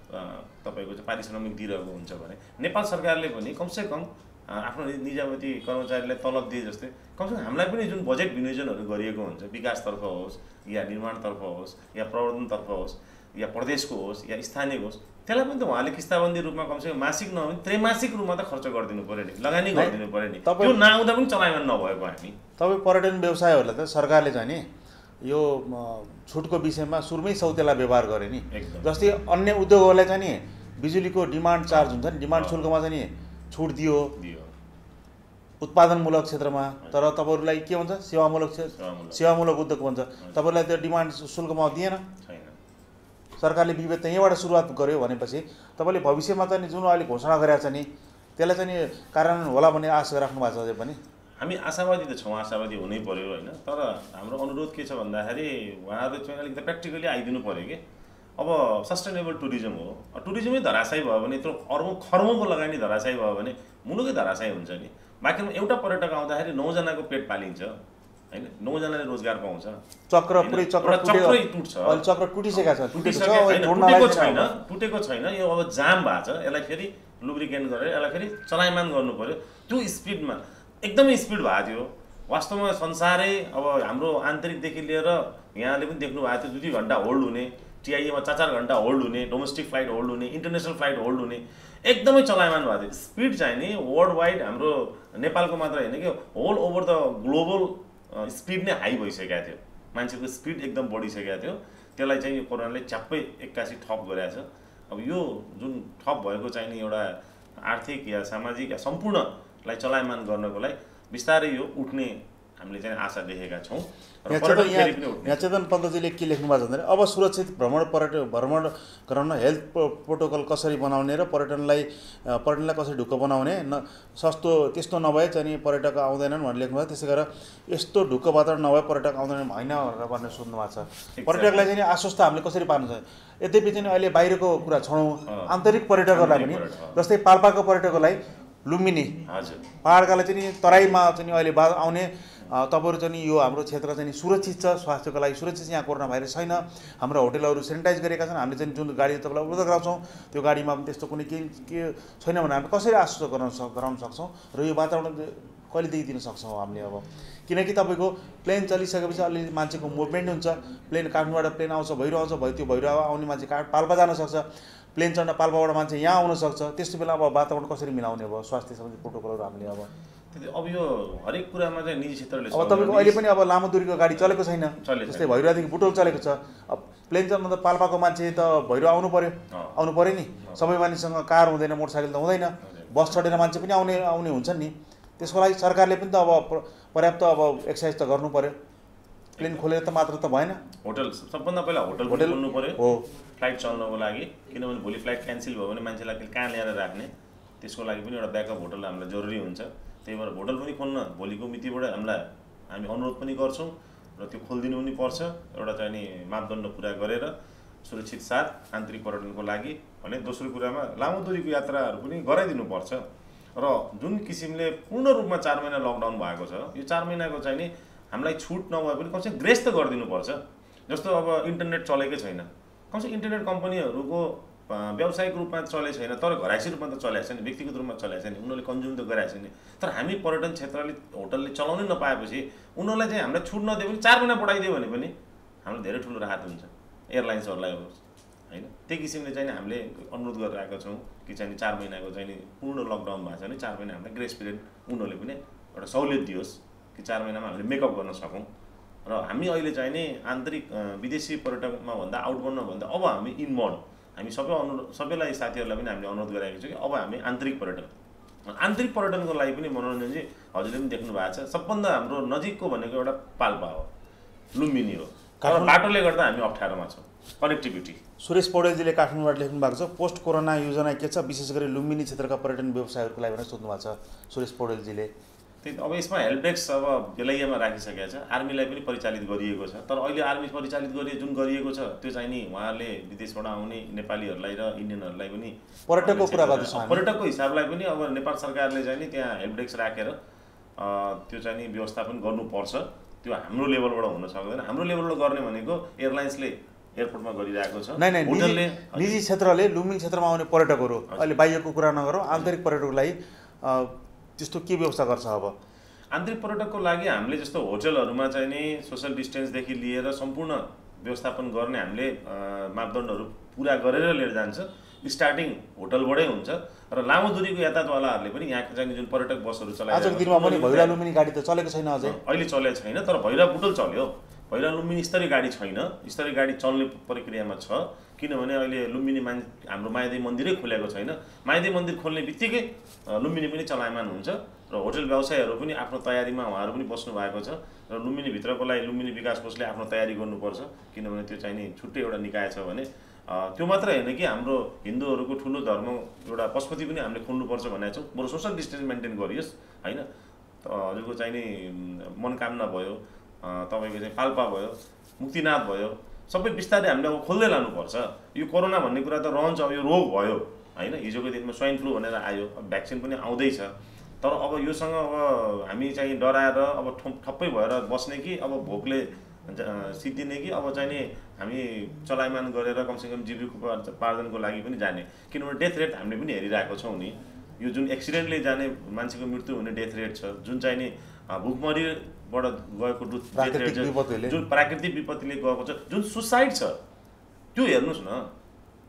तपाईँको चाहिँ पारिश्रमिक दिइरहेको हुन्छ भने नेपाल सरकारले पनि कमसेकम आफ्नो निजामती कर्मचारीलाई तलब दिए जस्तै कमसेकम हामीलाई पनि जुन बजेट विनियोजनहरू गरिएको हुन्छ विकासतर्फ होस् या निर्माणतर्फ होस् या प्रवर्धनतर्फ होस् या प्रदेशको होस् या स्थानीय होस्, त्यसलाई पनि त उहाँले किस्ताबन्दी रूपमा कमसेकम मासिक नभए त्रैमासिक रूपमा त खर्च गरिदिनु पऱ्यो नि, लगानी गरिदिनु पऱ्यो नि। त्यो नआउँदा पनि चलायमान नभएको हामी तपाईँ पर्यटन व्यवसायहरूलाई त सरकारले चाहिँ नि यो छुटको विषयमा सुरुमै सौतेला व्यवहार गरे नि। जस्तै अन्य उद्योगहरूलाई चाहिँ नि बिजुलीको डिमान्ड चार्ज हुन्छ नि, डिमान्ड शुल्कमा चाहिँ नि छुट दियो उत्पादनमूलक क्षेत्रमा, तर तपाईँहरूलाई के भन्छ सेवामूलक उद्योग भन्छ, तपाईँहरूलाई त्यो डिमान्ड शुल्कमा दिएन। सरकारले विभेद यहीँबाट सुरुवात गर्यो भनेपछि तपाईँले भविष्यमा चाहिँ जुन अहिले घोषणा गरेको छ नि त्यसलाई चाहिँ कार्यान्वयन होला भन्ने आशा राख्नु भएको छ अझै पनि? हामी आशावादी त छौँ, आशावादी हुनै पर्यो होइन। तर हाम्रो अनुरोध के छ भन्दाखेरि उहाँहरू चाहिँ अलिकति प्र्याक्टिकली आइदिनु पऱ्यो कि अब सस्टेनेबल टुरिज्म हो, टुरिज्मै धराशायी भयो भने यत्रो अर्बौं खर्बौंको लगानी धराशायी भयो भने मुलुकै धराशायी हुन्छ नि। बाँकीमा एउटा पर्यटक आउँदाखेरि 9 जनाको पेट पालिन्छ होइन, 9 जनाले रोजगार पाउँछ। चक्रै टुट्छ, चक्र टुटिसकेको छ, टुटेको छैन। यो अब जाम भएको छ, यसलाई फेरि लुब्रिकेन्ट गरेर यसलाई फेरि चलायमान गर्नु पर्यो। त्यो स्पिडमा एकदमै स्पिड भएको थियो वास्तवमा। संसारै अब हाम्रो आन्तरिकदेखि लिएर यहाँले पनि देख्नु भएको थियो 2-2 घन्टा होल्ड हुने, टिआइएमा 4-4 घन्टा होल्ड हुने, डोमेस्टिक फ्लाइट होल्ड हुने, इन्टरनेसनल फ्लाइट होल्ड हुने, एकदमै चलायमान भएको थियो। स्पिड चाहिँ नि वर्ल्ड वाइड हाम्रो नेपालको मात्र होइन कि whole over the global speed नै हाई भइसकेको थियो। मान्छेको स्पिड एकदम बढिसकेको थियो त्यसलाई चाहिँ यो कोरोनाले च्याप्पै 81 ठप गरेछ। अब यो जुन ठप भएको चाहिँ नि एउटा आर्थिक या सामाजिक या सम्पूर्णलाई चलायमान गर्नको लागि बिस्तारै यो उठ्ने हामीले चाहिँ आशा देखेका छौँ। यहाँ चेतन पन्तजीले के लेख्नु भएको छ भने अब सुरक्षित भ्रमण गराउन हेल्थ प्रोटोकल कसरी बनाउने र पर्यटनलाई कसरी ढुक्क बनाउने सस्तो त्यस्तो नभए चाहिँ पर्यटक आउँदैनन् भनेर लेख्नु भयो। त्यसै गरेर यस्तो ढुक्क वातावरण नभए पर्यटक आउँदैनन् होइन भनेर सोध्नु भएको छ। पर्यटकलाई चाहिँ आश्वस्त हामीले कसरी पार्नु छ? यद्यपि चाहिँ अहिले बाहिरको कुरा छोडौँ, आन्तरिक पर्यटकहरूलाई पनि जस्तै पाल्पाको पर्यटकलाई लुम्बिनी पहाडकालाई चाहिँ तराईमा चाहिँ अहिले आउने तपाईँहरू चाहिँ यो हाम्रो क्षेत्र चाहिँ सुरक्षित छ, स्वास्थ्यको लागि सुरक्षित छ, यहाँ कोरोना भाइरस छैन, हाम्रो होटेलहरू सेनिटाइज गरेका छन्, हामीले चाहिँ जुन गाडी तपाईँलाई उपलब्ध गराउँछौँ त्यो गाडीमा पनि त्यस्तो कुनै के छैन भने हामीले कसरी आश्वस्त गराउन सक्छौँ र यो वातावरण कहिलेदेखि दिन सक्छौँ हामीले? अब किनकि तपाईँको प्लेन चलिसकेपछि अलिअलि मान्छेको मुभमेन्ट हुन्छ, प्लेन काठमाडौँबाट प्लेन आउँछ, भैरो आउँछ, त्यो भैरो आउने मान्छे पाल्पा जान सक्छ, प्लेन चढ्न पाल्पाबाट मान्छे यहाँ आउन सक्छ। त्यस्तो बेला अब वातावरण कसरी मिलाउने? अब स्वास्थ्य सम्बन्धी प्रोटोकलहरू हामीले अब यो हरेक कुरामा चाहिँ निजी क्षेत्रले अब तपाईँको अहिले पनि अब लामो दूरीको गाडी चलेको छैन, जस्तै भैरोदेखि बुटोल चलेको छ। अब प्लेन चढ्न त पाल्पाको मान्छे त भैरो आउनु पर्यो नि, सबै मानिससँग कार हुँदैन, मोटरसाइकल त हुँदैन, बस चढेर मान्छे पनि आउने हुन्छन् नि। त्यसको लागि सरकारले पनि त अब पर्याप्त अब एक्सर्साइज त गर्नु पर्यो। प्लेन खोलेर त मात्र त भएन, होटल सबभन्दा पहिला होटल खोल्नु पर्यो हो फ्लाइट चल्नको लागि, किनभने भोलि फ्लाइट क्यान्सल भयो भने मान्छेलाई कहाँ ल्याएर राख्ने, त्यसको लागि पनि एउटा ब्याकअप होटल हामीलाई जरुरी हुन्छ। त्यही भएर होटल पनि खोल्न भोलिको मितिबाट हामी अनुरोध पनि गर्छौँ र त्यो खोलिदिनु पनि पर्छ, एउटा चाहिँ नि मापदण्ड पुरा गरेर सुरक्षित साथ आन्तरिक पर्यटनको लागि भने। दोस्रो कुरामा लामो दूरीको यात्राहरू पनि गराइदिनुपर्छ र जुन किसिमले पूर्ण रूपमा 4 महिना लकडाउन भएको छ, यो 4 महिनाको चाहिँ नि हामीलाई छुट नभए पनि कमसे ग्रेस त गरिदिनुपर्छ। जस्तो अब इन्टरनेट चलेकै छैन, कमसे इन्टरनेट कम्पनीहरूको व्यावसायिक रूपमा चलेको छैन, तर घरायसी रूपमा त चलेको छैन, व्यक्तिगत रूपमा चलेको छैन, उनीहरूले कन्ज्युम त गरेको छैन। तर हामी पर्यटन क्षेत्रले होटलले चलाउनै नपाएपछि उनीहरूलाई चाहिँ हामीलाई छुट नदियो भने 4 महिना बढाइदियो भने पनि हामीलाई धेरै ठुलो राहत हुन्छ एयरलाइन्सहरूलाई होइन। त्यही किसिमले चाहिँ हामीले अनुरोध गरिरहेका छौँ कि चाहिँ 4 महिनाको चाहिँ पूर्ण लकडाउन भएको छ भने 4 महिना हामीलाई ग्रेस पिरियड उनीहरूले पनि एउटा सहुलियत दियोस् कि 4 महिनामा हामीले मेकअप गर्न सकौँ। र हामी अहिले चाहिँ नि आन्तरिक विदेशी पर्यटकमा भन्दा आउटबाउन्डमा भन्दा अब हामी इनबाउन्ड हामी सबैलाई साथीहरूलाई पनि हामीले अनुरोध गरेको छौँ कि अब हामी आन्तरिक पर्यटनको लागि पनि मनोरञ्जन चाहिँ हजुरले पनि देख्नु भएको छ। सबभन्दा हाम्रो नजिकको भनेको एउटा पाल्पा हो, लुम्बिनी हो, तर बाटोले गर्दा हामी अप्ठ्यारोमा छौँ, कनेक्टिभिटी। सुरेश पौडेलजीले काठमाडौँबाट लेख्नु भएको छ, पोस्ट कोरोना योजना के छ विशेष गरी लुम्बिनी क्षेत्रका पर्यटन व्यवसायहरूको लागि भनेर सोध्नु भएको छ सुरेश पौडेलजीले। अब यसमा हेल्प डेस्क अब बेलैयामा राखिसकेको छ, आर्मीलाई पनि परिचालित गरिएको छ। तर अहिले आर्मी परिचालित गरिएको छ त्यो चाहिँ नि उहाँहरूले विदेशबाट आउने नेपालीहरूलाई र इन्डियनहरूलाई पनि पर्यटकको कुरा गर्दैछ, पर्यटकको हिसाबलाई पनि अब नेपाल सरकारले चाहिँ नि त्यहाँ हेल्प डेस्क राखेर त्यो चाहिँ नि व्यवस्थापन गर्नुपर्छ। त्यो हाम्रो लेभलबाट हुन सक्दैन, हाम्रो लेभलबाट गर्ने भनेको एयरलाइन्सले एयरपोर्टमा गरिरहेको छ। होटलले निजी क्षेत्रले लुम्बिनी क्षेत्रमा आउने पर्यटकहरू अहिले बाहिरको कुरा नगरौँ, आन्तरिक पर्यटकको लागि त्यस्तो के व्यवस्था गर्छ? अब आन्तरिक पर्यटकको लागि हामीले जस्तो होटलहरूमा चाहिँ नि सोसल डिस्टेन्सदेखि लिएर सम्पूर्ण व्यवस्थापन गर्ने हामीले मापदण्डहरू पुरा गरेर लिएर जान्छ। स्टार्टिङ होटलबाटै हुन्छ र लामो दूरीको यातायातवालाहरूले पनि यहाँको चाहिँ जुन पर्यटक बसहरू चलाइरहेको आजको दिनमा पनि भैरा लुम्बिनी गाडी त चलेको छैन, अझै अहिले चलेको छैन, तर भैरा बुटोल चल्यो। भैरा लुम्बिनी स्तरीय गाडी छैन, स्तरीय गाडी चल्ने प्रक्रियामा छ, किनभने अहिले लुम्बिनी हाम्रो मायादेवी मन्दिरै खोलेको छैन। मायादेवी मन्दिर खोल्ने बित्तिकै लुम्बिनी पनि चलायमान हुन्छ र होटल व्यवसायहरू पनि आफ्नो तयारीमा उहाँहरू पनि बस्नु भएको छ र लुम्बिनीभित्रको लागि लुम्बिनी विकास कोषले आफ्नो तयारी गर्नुपर्छ, किनभने त्यो चाहिँ नि छुट्टै एउटा निकाय छ भने। त्यो मात्रै होइन कि हाम्रो हिन्दूहरूको ठुलो धर्म एउटा पशुपति पनि हामीले खोल्नुपर्छ भनेको छौँ, बरु सोसल डिस्टेन्स मेन्टेन गरियोस् होइन। हजुरको चाहिँ नि मनोकामना भयो, तपाईँको चाहिँ पाल्पा भयो, मुक्तिनाथ भयो, सबै बिस्तारै हामीले अब खोल्दै लानुपर्छ। यो कोरोना भन्ने कुरा त रहन्छ, अब यो रोग भयो होइन, हिजोको दिनमा स्वाइन फ्लू भनेर आयो, अब भ्याक्सिन पनि आउँदैछ, तर अब योसँग अब हामी चाहिँ डराएर अब ठप्पै भएर बस्ने कि अब भोकले सिद्धिने कि अब चाहिँ नि हामी चलायमान गरेर कमसेकम जीविकोपार्जनको लागि पनि जाने, किनभने डेथ रेट हामीले पनि हेरिरहेको छौँ नि। यो जुन एक्सिडेन्टले जाने मान्छेको मृत्यु हुने डेथ रेट छ, जुन चाहिँ नि भुकमरीबाट गएको डेथ रेट छ, जुन प्राकृतिक विपत्तिले गएको छ, जुन सुसाइड छ, त्यो हेर्नुहोस् न,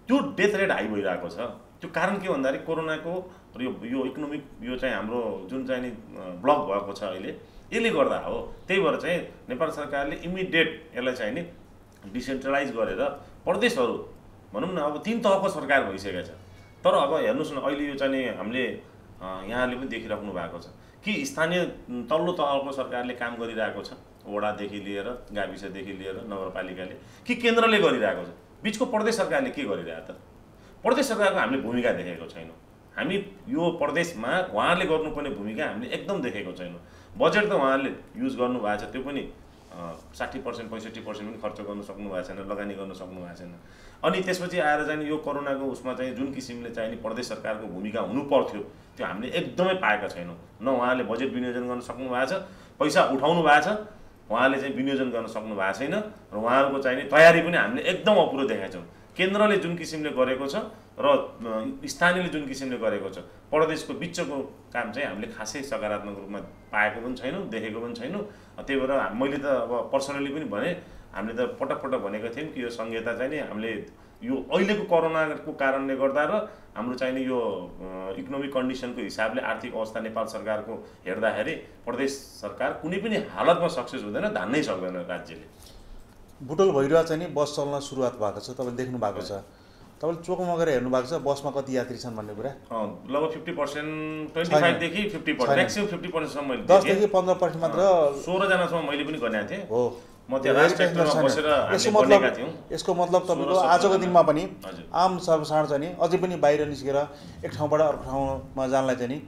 त्यो डेथ रेट हाई भइरहेको छ। त्यो कारण के भन्दाखेरि कोरोनाको र यो इकोनोमिक यो चाहिँ हाम्रो जुन चाहिँ नि ब्लक भएको छ अहिले यसले गर्दा हो। त्यही भएर चाहिँ नेपाल सरकारले इमिडिएट यसलाई चाहिँ नि डिसेन्ट्रलाइज गरेर प्रदेशहरू भनौँ न अब 3 तहको सरकार भइसकेको छ। तर अब हेर्नुहोस् न अहिले यो चाहिँ नि हामीले यहाँले पनि देखिराख्नु भएको छ कि स्थानीय तल्लो तहको सरकारले काम गरिरहेको छ, वडादेखि लिएर गाविसदेखि लिएर नगरपालिकाले कि केन्द्रले गरिरहेको छ, बिचको प्रदेश सरकारले के गरिरहेको त? प्रदेश सरकारको हामीले भूमिका देखेको छैनौँ। हामी यो प्रदेशमा उहाँहरूले गर्नुपर्ने भूमिका हामीले एकदम देखेको छैनौँ। बजेट त उहाँहरूले युज गर्नुभएको छ, त्यो पनि 60% 65% पनि खर्च गर्न सक्नु भएको छैन, लगानी गर्न सक्नु भएको छैन। अनि त्यसपछि आएर चाहिँ यो कोरोनाको उसमा चाहिँ जुन किसिमले चाहिँ प्रदेश सरकारको भूमिका हुनु पर्थ्यो त्यो हामीले एकदमै पाएका छैनौँ। न उहाँले बजेट विनियोजन गर्न सक्नु भएको छ, पैसा उठाउनु भएको छ, उहाँले चाहिँ विनियोजन गर्न सक्नु भएको छैन र उहाँहरूको चाहिँ तयारी पनि हामीले एकदम अपुरो देखाएको छौँ। केन्द्रले जुन किसिमले गरेको छ र स्थानीयले जुन किसिमले गरेको छ, प्रदेशको बिचको काम चाहिँ हामीले खासै सकारात्मक रूपमा पाएको पनि छैनौँ, देखेको पनि छैनौँ। त्यही भएर मैले त अब पर्सनली पनि भने हामीले त पटक पटक भनेको थियौँ कि यो संहिता चाहिँ नि हामीले यो अहिलेको कोरोनाको कारणले गर्दा र हाम्रो चाहिँ नि यो इकोनोमिक कन्डिसनको हिसाबले आर्थिक अवस्था नेपाल सरकारको हेर्दाखेरि प्रदेश सरकार कुनै पनि हालतमा सक्सेस हुँदैन, धान्नै सक्दैन राज्यले। बुटोल भैरवा चाहिँ नि बस चल्न सुरुवात भएको छ, तपाईँले देख्नु भएको छ। तपाईँले चोकमा गएर हेर्नु भएको छ बसमा कति यात्री छन् भन्ने कुरा? लगभग 50%, 25 देखि 50%, म्याक्सिमम 50% सम्म मैले 10 देखि 15% मात्र 16 जनासम्म मैले पनि गनेको थिएँ। हो, म त्यहाँ राष्ट्रमा बसेर बनेका थियौँ। यसको मतलब तपाईँको आजको दिनमा पनि आम सर्वसाधारण चाहिँ नि अझै पनि बाहिर निस्केर एक ठाउँबाट अर्को ठाउँमा जानलाई चाहिँ नि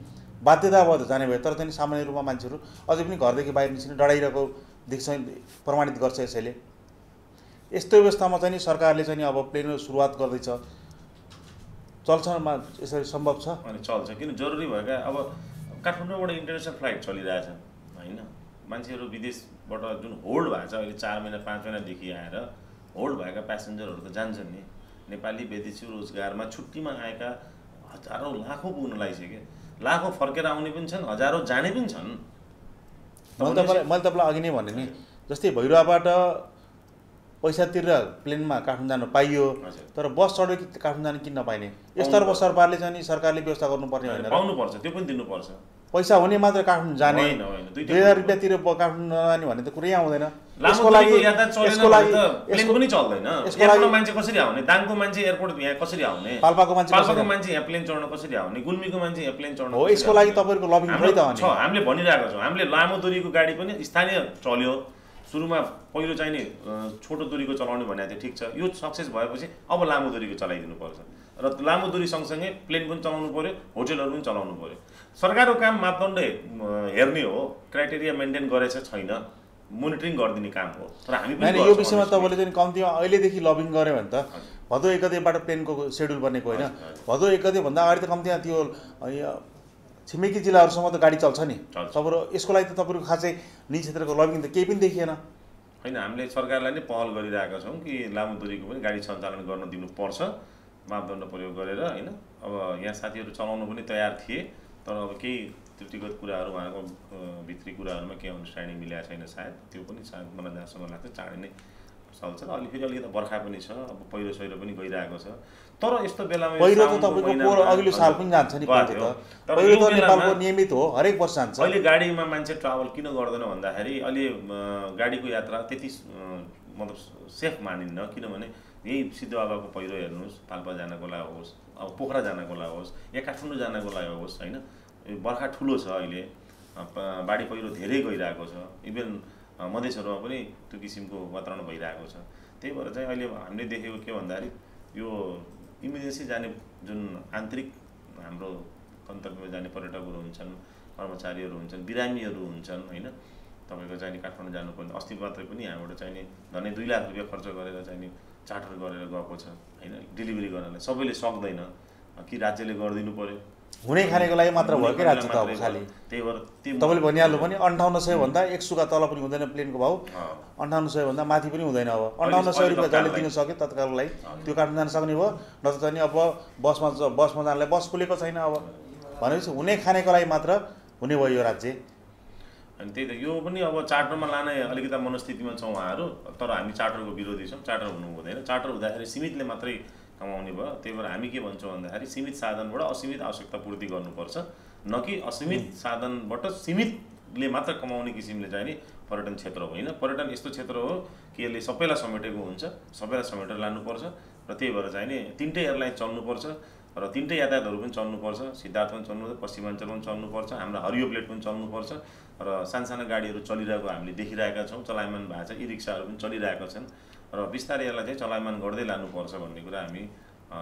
बाध्यतावश जाने भयो। तर चाहिँ सामान्य रूपमा मान्छेहरू अझै पनि घरदेखि बाहिर निस्किन डराइरहेको देख्छ, प्रमाणित गर्छ यसैले। यस्तो अवस्थामा चाहिँ नि सरकारले चाहिँ नि अब प्लेन सुरुवात गर्दैछ, चल्छ यसरी सम्भव छ? अनि चल्छ, किन जरुरी भएका अब काठमाडौँबाट इन्टरनेसनल फ्लाइट चलिरहेछ होइन, मान्छेहरू विदेशबाट जुन होल्ड भएको छ अहिले 4 महिना 5 महिनादेखि आएर होल्ड भएका प्यासेन्जरहरू त जान्छन् नि। नेपाली विदेशी रोजगारमा छुट्टीमा आएका हजारौँ लाखौँ पुग्न लागिसके, लाखौँ फर्केर आउने पनि छन्, हजारौँ जाने पनि छन्। मैले तपाईँलाई अघि नै भने नि, जस्तै भैरवाबाट पैसा तिरेर प्लेनमा काठमाडौँ जानु पाइयो, तर बस चढ्यो कि काठमाडौँ जानु किन नपाइने? यस्तो तर्फ सरकारले व्यवस्था गर्नुपर्ने होइन? पाउनुपर्छ, त्यो पनि दिनुपर्छ। पैसा हुने मात्र काठमाडौँ जाने, 2000 रुपियाँ तिरेर काठमाडौँ नजाने भन्ने त कुरै आउँदैन। यसको लागि प्लेन पनि चल्दैन। एयरपोर्टमा मान्छे कसरी आउने? दाङको मान्छे एयरपोर्ट यहाँ कसरी आउने? पाल्पाको मान्छे यहाँ प्लेन चढ्न कसरी आउने? गुल्मीको मान्छे यहाँ प्लेन चढ्न हो। यसको लागि तपाईँको लबिङ खै त छ, हामीले भनिरहेको छौँ। हामीले लामो दूरीको गाडी पनि स्थानीय चल्यो, सुरुमा पहिलो चाहिँ नि छोटो दूरीको चलाउने भनेको थियो, ठिक छ, यो सक्सेस भएपछि अब लामो दूरीको चलाइदिनु पर्छ र लामो दूरी सँगसँगै प्लेन पनि चलाउनु पर्यो, होटलहरू पनि चलाउनु पर्यो। सरकारको काम मापदण्ड हेर्ने हो, क्राइटेरिया मेन्टेन गरेछ छैन मोनिटरिङ गरिदिने काम हो। तर हामी पनि यो विषयमा तपाईँले चाहिँ कम्तीमा अहिलेदेखि लबिङ गऱ्यो भने त भदौ 1 गतेबाट प्लेनको सेड्युल बनेको होइन, भदौ 1 गतेभन्दा अगाडि त कम्तीमा त्यो छिमेकी जिल्लाहरूसम्म त गाडी चल्छ नि। तपाईँहरू यसको लागि त तपाईँहरूको खासै निजी क्षेत्रको लबिङ त केही पनि देखिएन होइन। हामीले सरकारलाई नै पहल गरिरहेका छौँ कि लामो दूरीको पनि गाडी सञ्चालन गर्न दिनुपर्छ मापदण्ड प्रयोग गरेर होइन। अब यहाँ साथीहरू चलाउनु पनि तयार थिए, तर अब केही व्यक्तिगत कुराहरू उहाँको भित्री कुराहरूमा केही अन्डरस्ट्यान्डिङ मिलेको छैन सायद, त्यो पनि सायद मलाई जहाँसम्म लाग्छ चाँडै नै चल्छ। अलि फेरि अलिकति बर्खा पनि छ, अब पहिरो सहिरो पनि गइरहेको छ। तर यस्तो बेलामा पहिरो त तपाईँको अघिल्लो साल पनि जान्छ नि, पहिरो त नेपालको नियमित हो, हरेक वर्ष जान्छ। अहिले गाडीमा मान्छे ट्राभल किन गर्दैन भन्दाखेरि अहिले गाडीको यात्रा त्यति मतलब सेफ मानिन्न, किनभने यही सिद्धबाबाको पहिरो हेर्नुहोस्, पाल्पा जानको लागि होस्, अब पोखरा जानको लागि होस् या काठमाडौँ जानको लागि होस् होइन, बर्खा ठुलो छ, अहिले बाढी पहिरो धेरै गइरहेको छ, इभन मधेसहरूमा पनि त्यो किसिमको वातावरण भइरहेको छ। त्यही भएर चाहिँ अहिले हामीले देखेको के भन्दाखेरि यो इमर्जेन्सी जाने जुन आन्तरिक हाम्रो गन्तव्यमा जाने पर्यटकहरू हुन्छन्, कर्मचारीहरू हुन्छन्, बिरामीहरू हुन्छन् होइन, तपाईँको चाहिँ नि काठमाडौँ जानुपर्ने, अस्ति मात्रै पनि यहाँबाट चाहिँ नि झन्डै 2 लाख रुपियाँ खर्च गरेर चाहिँ नि चार्टर गरेर गएको छ होइन, डेलिभरी गर्नलाई। सबैले सक्दैन कि राज्यले गरिदिनु पर्यो, हुने खानेको लागि मात्र भयो कि राज्य त अब खालि। त्यही भएर तपाईँले भनिहाल्नु पनि 5800 भन्दा 1 सुका तल पनि हुँदैन प्लेनको भाउ, 5800 भन्दा माथि पनि हुँदैन। अब 5800 रुपियाँ जसले दिन सक्यो तत्कालको लागि त्यो काट्न जान सक्ने भयो, नत्र चाहिँ अब बसमा जानलाई बस खुलेको छैन। अब भनेपछि हुने खानेको लागि मात्र हुने भयो यो राज्य। अनि त्यही त यो पनि अब चार्टरमा लाने अलिकति मनस्थितिमा छौँ उहाँहरू, तर हामी चार्टरको विरोधी छौँ। चार्टर हुनु हुँदैन, चार्टर हुँदाखेरि सीमितले मात्रै कमाउने भयो। त्यही भएर हामी के भन्छौँ भन्दाखेरि सीमित साधनबाट असीमित आवश्यकता पूर्ति गर्नुपर्छ, न कि असीमित साधनबाट सीमितले मात्र कमाउने किसिमले चाहिँ नि पर्यटन क्षेत्र होइन। पर्यटन यस्तो क्षेत्र हो कि यसले सबैलाई समेटेको हुन्छ, सबैलाई समेटेर लानुपर्छ र त्यही भएर चाहिँ नि तिनटै एयरलाइन चल्नुपर्छ र तिनटै यातायातहरू पनि चल्नुपर्छ। सिद्धार्थ पनि चल्नुपर्छ, पश्चिमाञ्चल पनि चल्नुपर्छ, हाम्रो हरियो प्लेट पनि चल्नुपर्छ र सानसाना गाडीहरू चलिरहेको हामीले देखिरहेका छौँ, चलायमान भएको छ, ई रिक्साहरू पनि चलिरहेका छन् र बिस्तारै यसलाई चाहिँ चलायमान गर्दै लानुपर्छ भन्ने कुरा हामी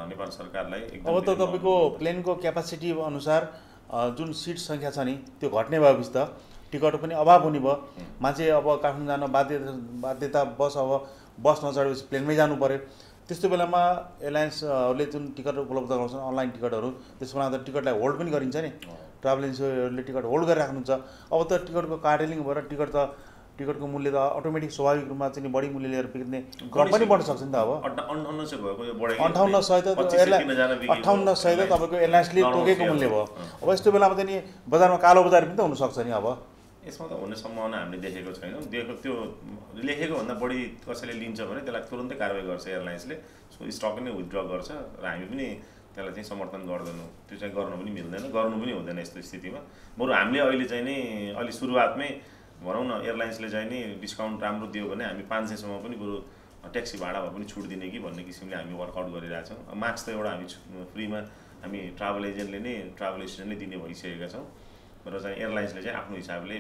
नेपाल सरकारलाई एकदम। अब त तपाईँको प्लेनको क्यापासिटी अनुसार जुन सिट सङ्ख्या छ नि त्यो घट्ने भएपछि त टिकट पनि अभाव हुने भयो। मान्छे अब काठमाडौँ जान बाध्यता बस नचढेपछि प्लेनमै जानु पऱ्यो। त्यस्तो बेलामा एयरलाइन्सहरूले जुन टिकट उपलब्ध गराउँछन् अनलाइन टिकटहरू, त्यस बेला त टिकटलाई होल्ड पनि गरिन्छ नि, ट्राभल एजेन्सीहरूले टिकट होल्ड गरेर राख्नुहुन्छ। अब त टिकटको कार्डेलिङ भएर टिकटको मूल्य त अटोमेटिक स्वाभाविक रूपमा चाहिँ बढी मूल्य लिएर बिक्ने क्रम पनि बढ्न सक्छ नि त। अब 5800 त 5800 त तपाईँको एयरलाइन्सले तोकेको मूल्य भयो। अब यस्तो बेलामा चाहिँ नि बजारमा कालो बजार पनि त हुनसक्छ नि। अब यसमा त हुने सम्भावना हामीले देखेको छैनौँ। त्यो लेखेको भन्दा बढी कसैले लिन्छ भने त्यसलाई तुरन्तै कारवाही गर्छ एयरलाइन्सले, सो स्टक नै विथड्र गर्छ र हामी पनि त्यसलाई चाहिँ समर्थन गर्दैनौँ। त्यो चाहिँ गर्नु पनि मिल्दैन, गर्नु पनि हुँदैन यस्तो स्थितिमा। बरु हामीले अहिले चाहिँ नि अलि सुरुवातमै भनौँ न एयरलाइन्सले चाहिँ नि डिस्काउन्ट राम्रो दियो भने हामी 500सम्म पनि बरु ट्याक्सी भाडामा पनि छुट दिने कि भन्ने किसिमले हामी वर्कआउट गरिरहेछौँ। मास्क त एउटा हामी फ्रीमा हामी ट्राभल एजेन्टले नै ट्राभल एजेन्टले दिने भइसकेका छौँ र चाहिँ एयरलाइन्सले चाहिँ आफ्नो हिसाबले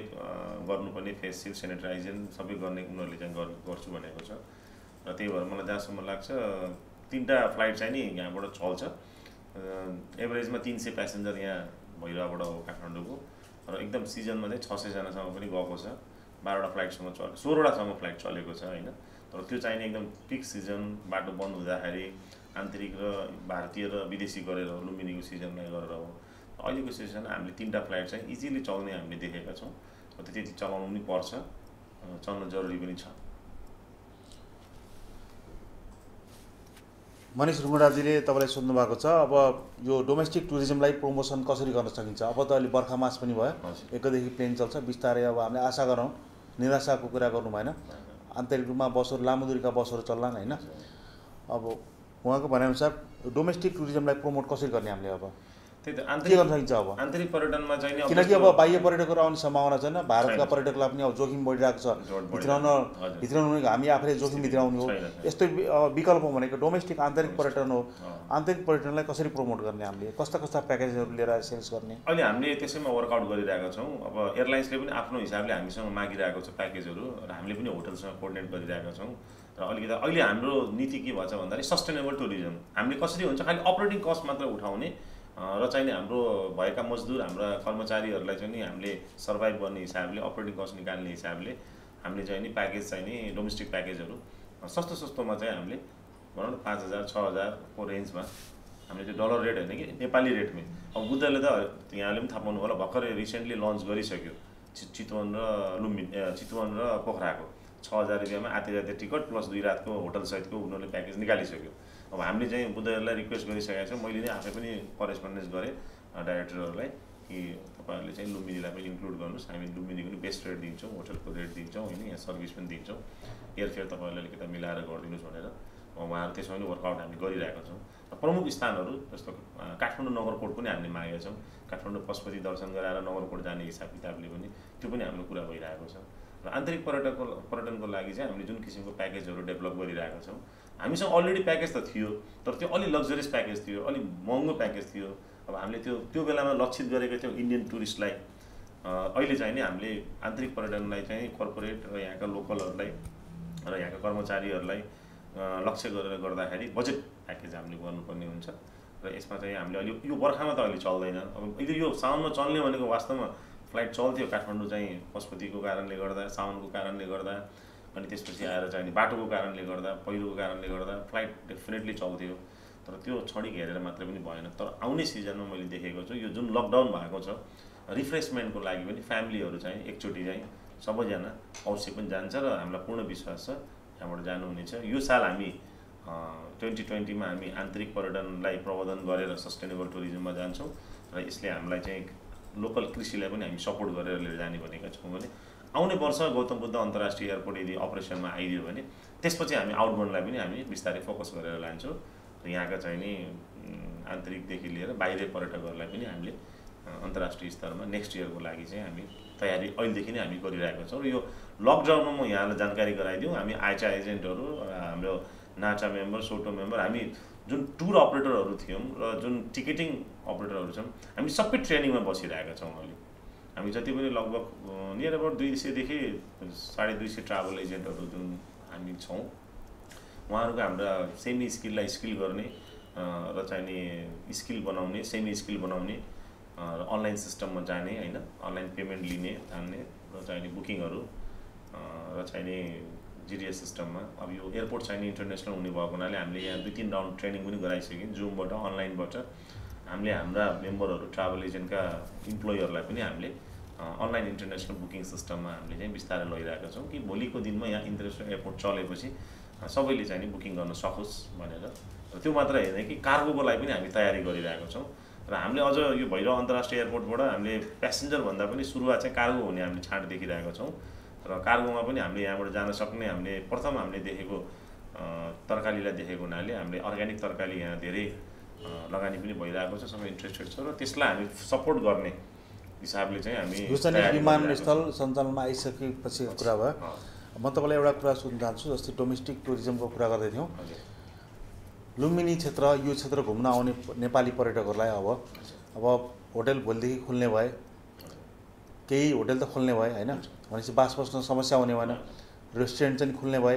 गर्नुपर्ने फेस सिल्ड सेनिटाइजेसन सबै गर्ने उनीहरूले चाहिँ गर्छु भनेको छ र त्यही भएर मलाई जहाँसम्म लाग्छ 3टा फ्लाइट चाहिँ नि यहाँबाट चल्छ। एभरेजमा 300 प्यासेन्जर यहाँ भैरवाबाट हो काठमाडौँको र एकदम सिजनमा चाहिँ 600 जनासम्म पनि गएको छ। 12वटा फ्लाइटसम्म चल्यो, 16वटासम्म फ्लाइट चलेको छ होइन। तर त्यो चाहिँ एकदम पिक सिजन बाटो बन्द हुँदाखेरि आन्तरिक र भारतीय र विदेशी गरेर लुम्बिनीको सिजनलाई गरेर हो। अहिलेको सिजन हामीले 3टा फ्लाइट चाहिँ इजिली चल्ने हामीले देखेका छौँ र त्यति चलाउनु पनि पर्छ, चल्न जरुरी पनि छ। मनिष रुङ्गडाजीले तपाईँलाई सोध्नु भएको छ अब यो डोमेस्टिक टुरिज्मलाई प्रमोसन कसरी गर्न सकिन्छ। अब त अहिले बर्खा मास पनि भयो, 1 गतेदेखि प्लेन चल्छ, बिस्तारै अब हामीले आशा गरौँ, निराशाको कुरा गर्नु भएन, आन्तरिक रूपमा बसहरू लामो दूरीका बसहरू चल्लान् होइन। अब उहाँको भनाइअनुसार डोमेस्टिक टुरिज्मलाई प्रमोट कसरी गर्ने हामीले अब त्यही त के गर्न सकिन्छ अब आन्तरिक पर्यटनमा चाहिँ नि किनकि अब बाह्य पर्यटकहरू आउने सम्भावना छैन, भारतका पर्यटकलाई पनि अब जोखिम बढिरहेको छ, भित्राउनु हामी आफैले जोखिम भित्राउनु हो। यस्तो विकल्प भनेको डोमेस्टिक आन्तरिक पर्यटन हो। आन्तरिक पर्यटनलाई कसरी प्रमोट गर्ने, हामीले कस्ता कस्ता प्याकेजहरू लिएर सेल्स गर्ने अहिले हामीले त्यसैमा वर्कआउट गरिरहेका छौँ। अब एयरलाइन्सले पनि आफ्नो हिसाबले हामीसँग मागिरहेको छ प्याकेजहरू र हामीले पनि होटलसँग कोअर्डिनेट गरिरहेका छौँ र अलिकति अहिले हाम्रो नीति के भन्छ भन्दाखेरि सस्टेनेबल टुरिज्म। हामीले कसरी हुन्छ खालि अपरेटिङ कस्ट मात्र उठाउने र चाहिँ नि हाम्रो भएका मजदुर हाम्रा कर्मचारीहरूलाई चाहिँ नि हामीले सर्भाइभ गर्ने हिसाबले अपरेटिङ कस्ट निकाल्ने हिसाबले हामीले चाहिँ नि प्याकेज चाहिँ नि डोमेस्टिक प्याकेजहरू सस्तोमा चाहिँ हामीले भनौँ न 5000 6000 को रेन्जमा हामीले त्यो डलर रेट होइन कि नेपाली रेटमै। अब बुद्धले त यहाँले पनि थाहा पाउनु होला भर्खरै रिसेन्टली लन्च गरिसक्यो चितवन र पोखराको 6000 रुपियाँमा आते जाते टिकट प्लस 2 रातको होटल सहितको उनीहरूले प्याकेज निकालिसक्यो। अब हामीले चाहिँ बुद्धहरूलाई रिक्वेस्ट गरिसकेका छौँ, मैले नै आफै पनि करेस्पोन्डेन्स गरेँ डाइरेक्टरहरूलाई कि तपाईँहरूले चाहिँ लुम्बिनीलाई पनि इन्क्लुड गर्नुहोस्, हामी लुम्बिनीको पनि बेस्ट रेट दिन्छौँ, होटलको रेट दिन्छौँ होइन, यहाँ सर्भिस पनि दिन्छौँ, एयरफेयर तपाईँहरूले अलिकति मिलाएर गरिदिनुहोस् भनेर उहाँहरू त्यसमा पनि वर्कआउट हामी गरिरहेका छौँ। प्रमुख स्थानहरू जस्तो काठमाडौँ नगरकोट पनि हामीले मागेका छौँ, काठमाडौँ पशुपति दर्शन गराएर नगरकोट जाने हिसाब किताबले पनि त्यो पनि हाम्रो कुरा भइरहेको छ। र आन्तरिक पर्यटनको लागि चाहिँ हामीले जुन किसिमको प्याकेजहरू डेभलप गरिरहेका छौँ, हामीसँग अलरेडी प्याकेज त थियो तर त्यो अलि लग्जरियस प्याकेज थियो, अलि महँगो प्याकेज थियो। अब हामीले त्यो बेलामा लक्षित गरेको थियौँ इन्डियन टुरिस्टलाई। अहिले चाहिँ नि हामीले आन्तरिक पर्यटनलाई चाहिँ कर्पोरेट र यहाँका लोकलहरूलाई र यहाँका कर्मचारीहरूलाई लक्ष्य गरेर गर्दाखेरि बजेट प्याकेज हामीले गर्नुपर्ने हुन्छ र यसमा चाहिँ हामीले अलि यो बर्खामा त अहिले चल्दैन। अब अहिले यो साउनमा चल्ने भनेको वास्तवमा फ्लाइट चल्थ्यो काठमाडौँ चाहिँ पशुपतिको कारणले गर्दा, साउनको कारणले गर्दा, अनि त्यसपछि आएर चाहिँ बाटोको कारणले गर्दा, पहिरोको कारणले गर्दा फ्लाइट डेफिनेटली चल्थ्यो तर त्यो क्षणिक हेरेर मात्रै पनि भएन। तर आउने सिजनमा मैले देखेको छु यो जुन लकडाउन भएको छ रिफ्रेसमेन्टको लागि पनि फ्यामिलीहरू चाहिँ एकचोटि चाहिँ सबैजना अवश्य पनि जान्छ र हामीलाई पूर्ण विश्वास छ यहाँबाट जानुहुनेछ। यो साल हामी 2020मा हामी आन्तरिक पर्यटनलाई प्रवर्धन गरेर सस्टेनेबल टुरिज्ममा जान्छौँ र यसले हामीलाई चाहिँ लोकल कृषिलाई पनि हामी सपोर्ट गरेर लिएर जाने भनेका छौँ भने आउने वर्ष गौतम बुद्ध अन्तर्राष्ट्रिय एयरपोर्ट यदि अपरेसनमा आइदियो भने त्यसपछि हामी आउटबाउन्डलाई पनि हामी बिस्तारै फोकस गरेर लान्छौँ र यहाँका चाहिँ नि आन्तरिकदेखि लिएर बाहिरी पर्यटकहरूलाई पनि हामीले अन्तर्राष्ट्रिय स्तरमा नेक्स्ट इयरको लागि चाहिँ हामी तयारी अहिलेदेखि नै हामी गरिरहेका छौँ। र यो लकडाउनमा म यहाँलाई जानकारी गराइदिउँ, हामी आइचा एजेन्टहरू, हाम्रो नाचा मेम्बर, सोटो मेम्बर, हामी जुन टुर अपरेटरहरू थियौँ र जुन टिकटिङ अपरेटरहरू छौँ, हामी सबै ट्रेनिङमा बसिरहेका छौँ। अहिले हामी जति पनि लगभग नियर अबाउट 200 देखि 250 ट्राभल एजेन्टहरू जुन हामी छौँ, उहाँहरूको हाम्रा सेमी स्किललाई स्किल गर्ने र चाहिँ नि स्किल बनाउने, सेमी स्किल बनाउने, अनलाइन सिस्टममा जाने होइन, अनलाइन पेमेन्ट लिने जान्ने र चाहिँ नि बुकिङहरू र चाहिँ नि जिडिएस सिस्टममा। अब यो एयरपोर्ट चाहिँ नि इन्टरनेसनल हुने भएको हुनाले हामीले यहाँ 2-3 राउन्ड ट्रेनिङ पनि गराइसक्यौँ। जुमबाट अनलाइनबाट हामीले हाम्रा मेम्बरहरू ट्राभल एजेन्टका इम्प्लोयरलाई पनि हामीले अनलाइन इन्टरनेसनल बुकिङ सिस्टममा हामीले चाहिँ बिस्तारै लगिरहेका छौँ कि भोलिको दिनमा यहाँ इन्टरनेसनल एयरपोर्ट चलेपछि सबैले चाहिँ नि बुकिङ गर्न सकोस् भनेर। र त्यो मात्र होइन कि कार्गोको लागि पनि हामी तयारी गरिरहेका छौँ र हामीले अझ यो भैरव अन्तर्राष्ट्रिय एयरपोर्टबाट हामीले प्यासेन्जर भन्दा पनि सुरुवात चाहिँ कार्गो हुने हामीले छाँट देखिरहेका छौँ। र कार्गोमा पनि हामीले यहाँबाट जान सक्ने हामीले प्रथम हामीले देखेको तरकारीलाई देखेको हुनाले हामीले अर्ग्यानिक तरकारी यहाँ धेरै लगानी पनि भइरहेको छ, सबै इन्ट्रेस्टेड छ र त्यसलाई हामी सपोर्ट गर्ने हिसाबले चाहिँ हामी यो चाहिँ विमानस्थल सञ्चालनमा आइसकेपछि कुरा भयो। म तपाईँलाई एउटा कुरा सोध्न चाहन्छु, जस्तै डोमेस्टिक टुरिज्मको कुरा गर्दै थियौँ। लुम्बिनी क्षेत्र, यो क्षेत्र घुम्न आउने नेपाली पर्यटकहरूलाई अब होटल भोलिदेखि खुल्ने भए, केही होटल त खुल्ने भए होइन, भनेपछि बास बस्न समस्या हुने भएन, रेस्टुरेन्ट चाहिँ खुल्ने भए,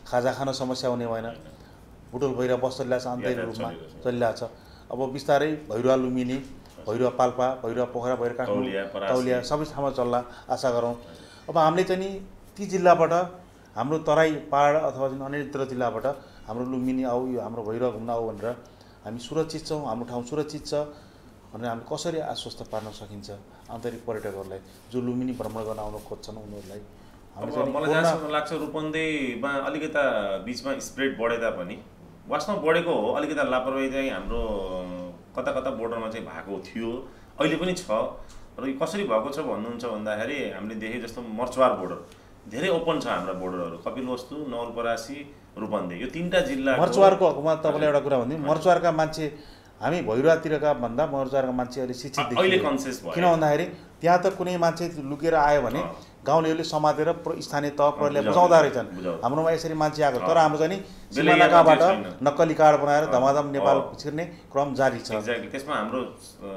खाजा खान समस्या हुने भएन, बुटोल भैरवा बस चलिरहेको छ, आन्तरिक रूपमा चलिरहेको छ। अब बिस्तारै भैरवा लुम्बिनी, भैरवा पाल्पा, भैरवा पोखरा, भैरवा काठमाडौँ, तौलिया सबै ठाउँमा चल्ला आशा गरौँ। अब हामीले चाहिँ नि ती जिल्लाबाट, हाम्रो तराई पहाड अथवा अन्यत्र जिल्लाबाट हाम्रो लुम्बिनी आऊ, यो हाम्रो भैरवा घुम्न आऊ भनेर हामी सुरक्षित छौँ, हाम्रो ठाउँ सुरक्षित छ भनेर हामी कसरी आश्वस्त पार्न सकिन्छ आन्तरिक पर्यटकहरूलाई जो लुम्बिनी भ्रमण गर्न आउन खोज्छन् उनीहरूलाई? मलाई जहाँसम्म लाग्छ रूपन्देहीमा अलिकता बिचमा स्प्रेड बढे तापनि वास्तवमा बढेको हो, अलिकता लापरवाही चाहिँ हाम्रो कता कता बोर्डरमा चाहिँ भएको थियो, अहिले पनि छ। र यो कसरी भएको छ भन्नुहुन्छ भन्दाखेरि हामीले देखे जस्तो मर्चवार बोर्डर धेरै ओपन छ, हाम्रा बोर्डरहरू कपिलवस्तु, नवलपरासी, रूपन्देही, यो 3टा जिल्ला। मर्चवारको तपाईँलाई एउटा कुरा भनिदिउँ, मर्चवारका मान्छे हामी भैरवातिरका भन्दा मर्चवारका मान्छे अहिले शिक्षित देखियो। किन भन्दाखेरि त्यहाँ त कुनै मान्छे लुकेर आयो भने गाउँलेहरूले समातेर स्थानीय तह प्रहरीले बुझाउँदा रहेछन्। हाम्रोमा यसरी मान्छे आएको, तर हाम्रो चाहिँ नि सीमानाकाबाट नक्कली कार्ड बनाएर धमाधम नेपाल छिर्ने क्रम जारी छ। एक्ज्याक्टली, त्यसमा हाम्रो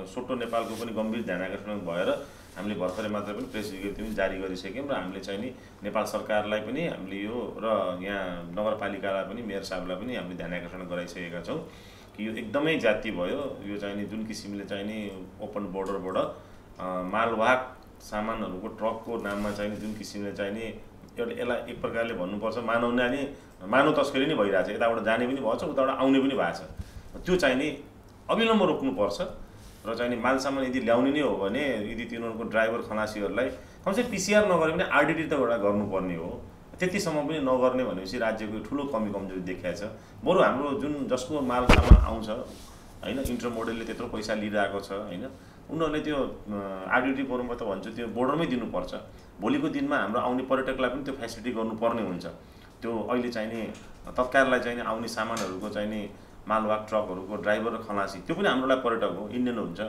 सोटो नेपालको पनि गम्भीर ध्यान आकर्षण भएर हामीले भर्खरै मात्र पनि प्रेस विज्ञप्ति पनि जारी गरिसक्यौँ र हामीले चाहिँ नि नेपाल सरकारलाई पनि हामीले यो र यहाँ नगरपालिकालाई पनि मेयर साहबलाई पनि हामीले ध्यान आकर्षण गराइसकेका छौँ कि यो एकदमै जाति भयो। यो चाहिँ नि जुन किसिमले चाहिँ नि ओपन बोर्डरबाट मालवाहक सामानहरूको ट्रकको नाममा चाहिँ जुन किसिमले चाहिँ नि एउटा यसलाई एक प्रकारले भन्नुपर्छ मानव तस्करी नै भइरहेछ। यताबाट जाने पनि भएको छ, उताबाट आउने पनि भएको छ। त्यो चाहिँ नि अविलम्ब रोक्नुपर्छ र चाहिँ नि माल सामान यदि ल्याउने नै हो भने यदि तिनीहरूको ड्राइभर खलासीहरूलाई कमसे पिसिआर नगरे पनि आरडिटी त एउटा गर्नुपर्ने हो। त्यतिसम्म पनि नगर्ने भनेपछि राज्यको ठुलो कमजोरी देखिएको छ। बरु हाम्रो जुन जसको माल सामान आउँछ होइन, इन्टरमोडलले त्यत्रो पैसा लिइरहेको छ होइन, उनीहरूले त्यो आरडिटी गरौँमा त भन्छु त्यो बोर्डरमै दिनुपर्छ। भोलिको दिनमा हाम्रो आउने पर्यटकलाई पनि त्यो फेसिलिटी गर्नुपर्ने हुन्छ। त्यो अहिले चाहिँ नि तत्काललाई चाहिँ नि आउने सामानहरूको चाहिँ नि मालवाहक ट्रकहरूको ड्राइभर र खलासी त्यो पनि हाम्रो लागि पर्यटक हो, इन्डियन हुन्छ।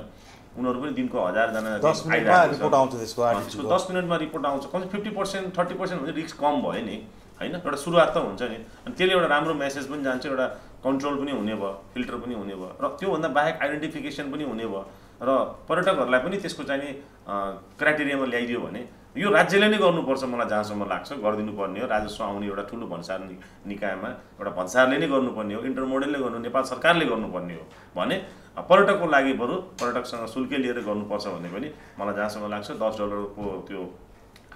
उनीहरू पनि दिनको 1000 जना 10 मिनेटमा रिपोर्ट आउँछ, त्यसको 10 मिनेटमा रिपोर्ट आउँछ। कम 50% 30% हुन्छ, रिस्क कम भयो नि होइन, एउटा सुरुवात त हुन्छ नि। अनि त्यसले एउटा राम्रो मेसेज पनि जान्छ, एउटा कन्ट्रोल पनि हुने भयो, फिल्टर पनि हुने भयो र त्योभन्दा बाहेक आइडेन्टिफिकेसन पनि हुने भयो र पर्यटकहरूलाई पनि त्यसको चाहिँ नि क्राइटेरियामा ल्याइदियो भने यो राज्यले नै गर्नुपर्छ मलाई जहाँसम्म लाग्छ, गरिदिनुपर्ने हो। राजस्व आउने एउटा ठुलो भन्सार निकायमा एउटा भन्सारले नै गर्नुपर्ने हो, इन्टरमोडलले गर्नु, नेपाल सरकारले गर्नुपर्ने हो भने पर्यटकको लागि बरु पर्यटकसँग शुल्क लिएर गर्नुपर्छ भन्ने पनि मलाई जहाँसम्म लाग्छ। $10 को त्यो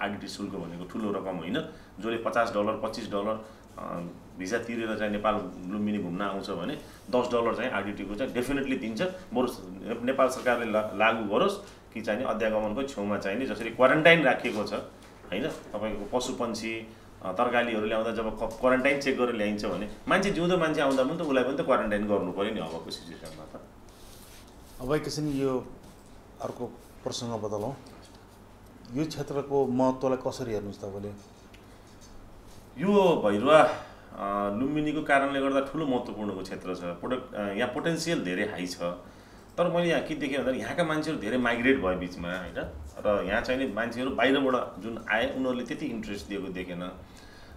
आरडिटी शुल्क भनेको ठुलो रकम होइन। जसले $50 $25 भिजा तिरेर चाहिँ नेपाल लुम्बिनी घुम्न आउँछ भने $10 चाहिँ आरडिटीको चाहिँ डेफिनेटली दिन्छ। बरु नेपाल सरकारले लागू गरोस् कि चाहिँ अध्यागमनको छेउमा चाहिँ जसरी क्वारेन्टाइन राखिएको छ होइन, तपाईँको पशुपन्छी तरकारीहरू ल्याउँदा जब क्वारेन्टाइन चेक गरेर ल्याइन्छ भने मान्छे जिउँदो मान्छे आउँदा पनि त उसलाई पनि त क्वारेन्टाइन गर्नु पऱ्यो नि अबको सिचुएसनमा त। अब एकैछिन यो अर्को प्रसङ्ग बदलौँ, यो क्षेत्रको महत्त्वलाई कसरी हेर्नुहुन्छ तपाईँले? यो भैरवा लुम्बिनीको कारणले गर्दा ठुलो महत्त्वपूर्णको क्षेत्र छ। यहाँ पोटेन्सियल धेरै हाई छ। तर मैले यहाँ के देखेँ भन्दा यहाँका मान्छेहरू धेरै माइग्रेट भए बिचमा होइन, र यहाँ चाहिँ मान्छेहरू बाहिरबाट जुन आए उनीहरूले त्यति इन्ट्रेस्ट दिएको देखेन।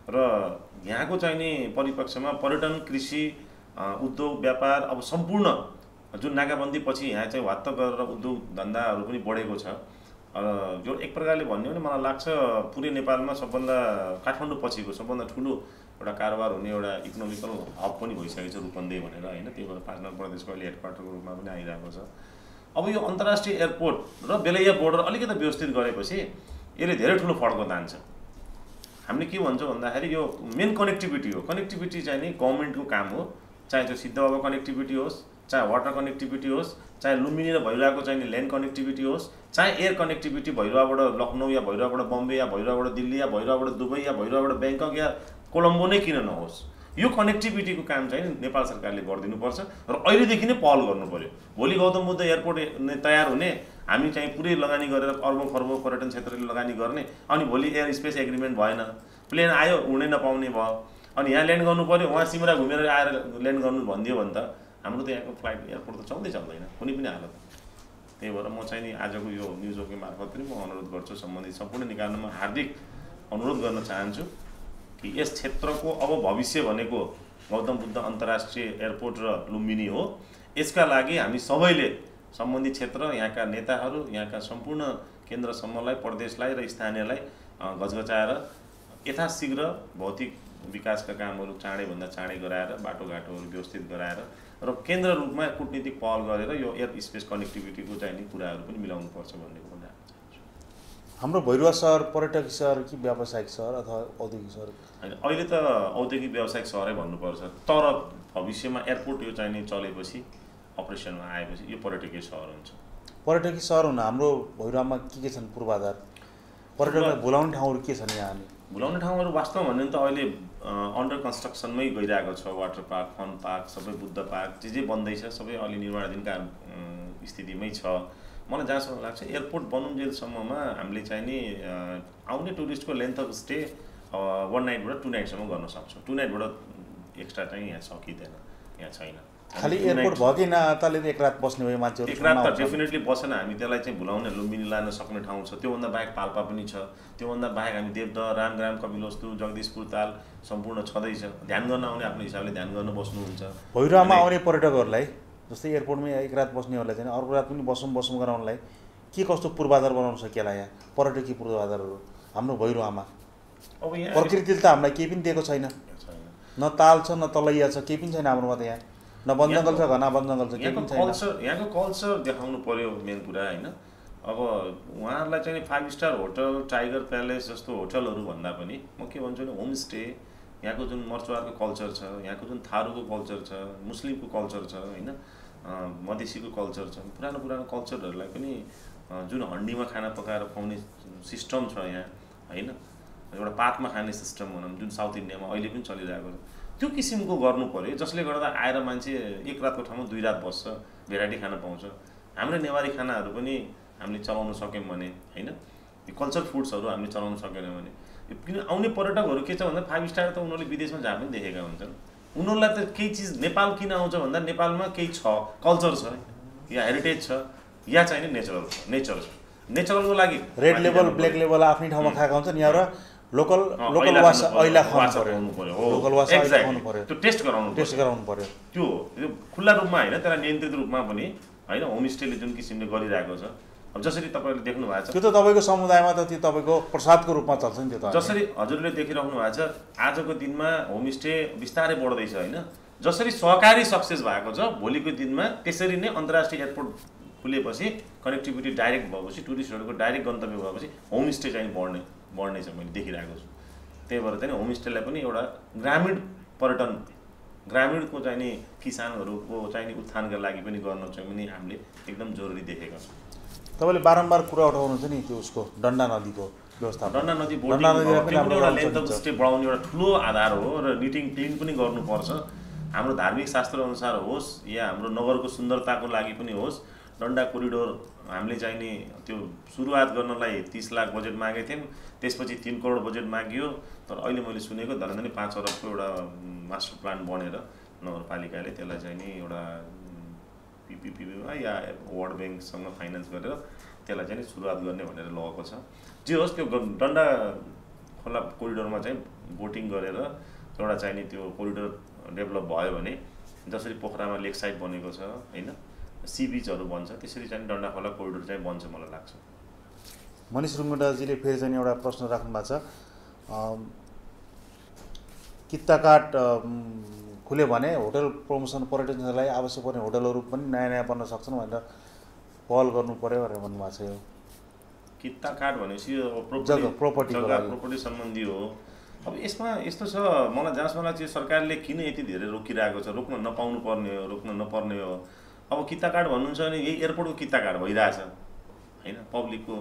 र यहाँको चाहिँ नि परिपक्षमा पर्यटन, कृषि, उद्योग, व्यापार अब सम्पूर्ण जुन नाकाबन्दी पछि यहाँ चाहिँ वात्त गरेर उद्योग धन्दाहरू पनि बढेको छ। जो एक प्रकारले भन्यो भने मलाई लाग्छ पुरै नेपालमा सबभन्दा काठमाडौँ पछिको सबभन्दा ठुलो एउटा कारोबार हुने एउटा इकोनोमिकल हब पनि भइसकेको छ रूपन्देही भनेर होइन। त्यही भएर पाँच प्रदेशको अहिले हेडक्वार्टरको रूपमा पनि आइरहेको छ। अब यो अन्तर्राष्ट्रिय एयरपोर्ट र बेलैया बोर्डर अलिकति व्यवस्थित गरेपछि यसले धेरै ठुलो फड्को तान्छ। हामीले के भन्छौँ भन्दाखेरि यो मेन कनेक्टिभिटी हो। कनेक्टिभिटी चाहिँ नि गभर्मेन्टको काम हो, चाहे त्यो सिद्धबाबा कनेक्टिभिटी होस्, चाहे वाटर कनेक्टिभिटी होस्, चाहे लुम्बिनी र भैरवाको चाहिँ नि ल्यान्ड कनेक्टिभिटी होस्, चाहे एयर कनेक्टिभिटी भैरवाबाट लखनऊ या भैरवाबाट बम्बे या भैरवाबाट दिल्ली या भैरवाबाट दुबई या भैरवाबाट ब्याङ्कक या कोलम्बो नै किन नहोस्, यो कनेक्टिभिटीको काम चाहिँ नेपाल सरकारले गरिदिनुपर्छ र अहिलेदेखि नै पहल गर्नु पर्यो। भोलि गौतम बुद्ध एयरपोर्ट तयार हुने, हामी चाहिँ पुरै लगानी गरेर अर्बौं खर्बौं पर्यटन क्षेत्रले लगानी गर्ने, अनि भोलि एयर स्पेस एग्रिमेन्ट भएन, प्लेन आयो उड्नै नपाउने भयो, अनि यहाँ ल्यान्ड गर्नु पर्यो, उहाँ सिमरा घुमेर आएर ल्यान्ड गर्नु भनिदियो भने त हाम्रो त यहाँको फ्लाइट एयरपोर्ट त चल्दैन कुनै पनि हालत। त्यही भएर म चाहिँ नि आजको यो न्युज ओके मार्फत पनि म अनुरोध गर्छु, सम्बन्धित सम्पूर्ण निकायमा हार्दिक अनुरोध गर्न चाहन्छु कि यस क्षेत्रको अब भविष्य भनेको गौतम बुद्ध अन्तर्राष्ट्रिय एयरपोर्ट र लुम्बिनी हो। यसका लागि हामी सबैले सम्बन्धित क्षेत्र, यहाँका नेताहरू, यहाँका सम्पूर्ण केन्द्रसम्मलाई, प्रदेशलाई र स्थानीयलाई गजगचाएर यथाशीघ्र भौतिक विकासका कामहरू चाँडैभन्दा चाँडै गराएर बाटोघाटोहरू व्यवस्थित गराएर र केन्द्र रूपमा कूटनीतिक पहल गरेर यो एयर स्पेस कनेक्टिभिटीको चाहिँ नि कुराहरू पनि मिलाउनुपर्छ भन्ने कुरा चाहन्छु। हाम्रो भैरवा सहर पर्यटकीय सहर कि व्यावसायिक सहर अथवा औद्योगिक सहर? होइन, अहिले त औद्योगिक व्यावसायिक सहरै भन्नुपर्छ, तर भविष्यमा एयरपोर्ट यो चाहिँ नि चलेपछि अपरेसनमा आएपछि यो पर्यटकीय सहर हुन्छ। पर्यटकीय सहर हुन हाम्रो भैरवामा के छन् पूर्वाधार? पर्यटकलाई बोलाउने ठाउँहरू के छन्? यहाँ बोलाउने ठाउँहरू वास्तवमा भन्यो भने त अहिले अन्डर कन्स्ट्रक्सनमै गइरहेको छ। वाटर पार्क, फन पार्क, सबै बुद्ध पार्क जे बन्दैछ सबै अहिले निर्माणाधीनका स्थितिमै छ। मलाई जहाँसम्म लाग्छ एयरपोर्ट बनुन्जेलसम्ममा हामीले चाहिँ नि आउने टुरिस्टको लेन्थ अफ स्टे 1 नाइटबाट 2 नाइटसम्म गर्न सक्छौँ। 2 नाइटबाट एक्स्ट्रा चाहिँ यहाँ सकिँदैन, यहाँ छैन। खालि एयरपोर्ट भयो कि नाताले एक रात बस्ने भयो मान्छेहरू? एक रात त डेफिनेटली बसेन, हामी त्यसलाई चाहिँ भुलाउने लुम्बिनी लान सक्ने ठाउँ छ। त्योभन्दा बाहेक पाल्पा पनि छ, त्योभन्दा बाहेक हामी देवदह, रामग्राम, कपिलवस्तु, जगदीशपुर ताल सम्पूर्ण छँदैछ। ध्यान गर्न आउने आफ्नो हिसाबले ध्यान गर्न बस्नुहुन्छ। भैरवामा आउने पर्यटकहरूलाई जस्तै एयरपोर्टमै एक रात बस्नेहरूलाई चाहिँ अर्को रात पनि बसौँ गराउनलाई के कस्तो पूर्वाधार बनाउन सकिएला? यहाँ पर्यटकीय पूर्वाधारहरू हाम्रो भैरवामा अब यहाँ प्रकृतिले त हामीलाई केही पनि दिएको छैन, न ताल छ, न तलैया छ, केही पनि छैन हाम्रोमा त। यहाँ न वन जङ्गल छ, घना वन जङ्गल छ, केही पनि छैन। यहाँको कल्चर देखाउनु पर्यो मेन कुरा होइन। अब उहाँहरूलाई चाहिँ 5 स्टार होटल, टाइगर प्यालेस जस्तो होटलहरू भन्दा पनि म के भन्छु भने होमस्टे, यहाँको जुन मर्चुवारको कल्चर छ, यहाँको जुन थारूको कल्चर छ, मुस्लिमको कल्चर छ होइन, मधेसीको कल्चर छ, पुरानो कल्चरहरूलाई पनि जुन हन्डीमा खाना पकाएर खुवाउने सिस्टम छ यहाँ होइन, एउटा पातमा खाने सिस्टम भनौँ जुन साउथ इन्डियामा अहिले पनि चलिरहेको छ, त्यो किसिमको गर्नु पर्यो जसले गर्दा आएर मान्छे एक रातको ठाउँमा 2 रात बस्छ, भेराइटी खाना पाउँछ। हाम्रो नेवारी खानाहरू पनि हामीले चलाउन सक्यौँ भने होइन, यो कल्चर फुड्सहरू हामीले चलाउन सकेन भने किन आउने पर्यटकहरू के छ भन्दा 5 स्टार त उनीहरूले विदेशमा जहाँ पनि देखेका हुन्छन्। उनीहरूलाई त केही चिज नेपाल किन आउँछ भन्दा नेपालमा केही छ, कल्चर छ या हेरिटेज छ या चाहिँ नि नेचर छ। नेचरलको लागि रेड लेभल, ब्ल्याक लेभल आफ्नै ठाउँमा खाएका हुन्छन्। यहाँ र लोकल वासा ऐला खुवाउनु पर्यो, लोकल वासा ऐला खुवाउनु पर्यो, त्यो टेस्ट गराउनु पर्यो। त्यो खुल्ला रूपमा होइन, त्यसलाई नियन्त्रित रूपमा पनि होइन होमस्टेले जुन किसिमले गरिरहेको छ। अब जसरी तपाईँले देख्नु भएको छ त्यो त तपाईँको समुदायमा त त्यो तपाईँको प्रसादको रूपमा चल्छ नि। त्यो त जसरी हजुरले देखिराख्नु भएको छ आजको दिनमा होमस्टे बिस्तारै बढ्दैछ होइन। जसरी सहकारी सक्सेस भएको छ भोलिको दिनमा त्यसरी नै अन्तर्राष्ट्रिय एयरपोर्ट खुलेपछि कनेक्टिभिटी डाइरेक्ट भएपछि टुरिस्टहरूको डाइरेक्ट गन्तव्य भएपछि होमस्टे चाहिँ बढ्ने छ मैले देखिरहेको छु। त्यही भएर चाहिँ होमस्टेलाई पनि एउटा ग्रामीण पर्यटन, ग्रामीणको चाहिँ नि किसानहरूको चाहिँ नि उत्थानका लागि पनि गर्न चाहिँ पनि हामीले एकदम जरुरी देखेका छौँ। तपाईँले बारम्बार कुरा उठाउनुहुन्छ नि त्यो उसको डन्डा नदीको व्यवस्था। डन्डा नदी एउटा लेन्थ अफ स्टे बढाउने एउटा ठुलो आधार हो र निटिङ क्लिन पनि गर्नुपर्छ। हाम्रो धार्मिक शास्त्र अनुसार होस् या हाम्रो नगरको सुन्दरताको लागि पनि होस्, डन्डा कोरिडोर हामीले चाहिँ नि त्यो सुरुवात गर्नलाई 30 लाख बजेट मागेको थियौँ, त्यसपछि 3 करोड बजेट मागियो। तर अहिले मैले सुनेको धनन्जनी 5 अरबको एउटा मास्टर प्लान बनेर नगरपालिकाले त्यसलाई चाहिँ नि एउटा PPPमा या वर्ल्ड ब्याङ्कसँग फाइनेन्स गरेर त्यसलाई चाहिँ सुरुवात गर्ने भनेर लगेको छ। जे होस् त्यो डन्डा खोला कोरिडोरमा चाहिँ बोटिङ गरेर एउटा चाहिँ नि त्यो कोरिडोर डेभलप भयो भने जसरी पोखरामा लेक साइड बनेको छ हैन, सी बीचहरू बन्छ, त्यसरी चाहिँ डन्डा खोला कोरिडोर चाहिँ बन्छ मलाई लाग्छ। मनिष रुङ्गटाजीले फेरि चाहिँ एउटा प्रश्न राख्नु भएको छ, कित्ताकाट खुल्यो भने होटल प्रमोसन पर्यटनलाई आवश्यक पर्ने होटलहरू पनि नयाँ नयाँ बन्न सक्छन् भनेर पहल गर्नु पर्यो भनेर भन्नुभएको छ। यो कित्ताकाट भनेपछि प्रपर्टी सम्बन्धी हो। अब यसमा यस्तो छ, मलाई जहाँसम्म लाग्छ सरकारले किन यति धेरै रोकिरहेको छ, रोक्न नपाउनु पर्ने हो, रोक्न नपर्ने हो। अब कित्ताकाट भन्नुहुन्छ भने यही एयरपोर्टको कित्ताकाट भइरहेछ हैन, पब्लिकको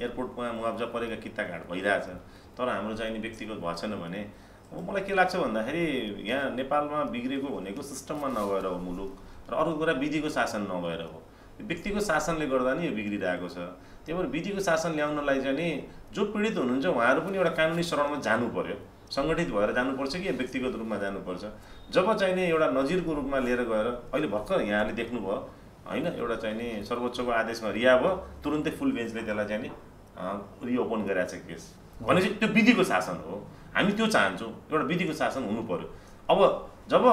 एयरपोर्टमा मुआब्जा परेका कित्ताकाट भइरहेछ। तर हाम्रो चाहिँ नि व्यक्तिगत भएको छैन भने अब मलाई के लाग्छ भन्दाखेरि यहाँ नेपालमा बिग्रेको भनेको सिस्टममा नगएर हो मुलुक, र अरू कुरा विधिको शासन नगएर हो। व्यक्तिगत शासनले गर्दा नि यो बिग्रिरहेको छ। त्यही भएर विधिको शासन ल्याउनलाई चाहिँ नि जो पीडित हुनुहुन्छ उहाँहरू पनि एउटा कानुनी शरणमा जानु पर्यो, सङ्गठित भएर जानुपर्छ कि व्यक्तिगत रूपमा जानुपर्छ। जब चाहिँ नि एउटा नजिरको रूपमा लिएर गएर अहिले भर्खर यहाँले देख्नुभयो हैन, एउटा चाहिँ नि सर्वोच्चको आदेशमा रिहा भयो, तुरुन्तै फुल बेन्चले त्यसलाई चाहिँ नि रिओपन गरेछ केस। भनेपछि त्यो विधिको शासन हो, हामी त्यो चाहन्छौँ, एउटा विधिको शासन हुनु पर्यो। अब जब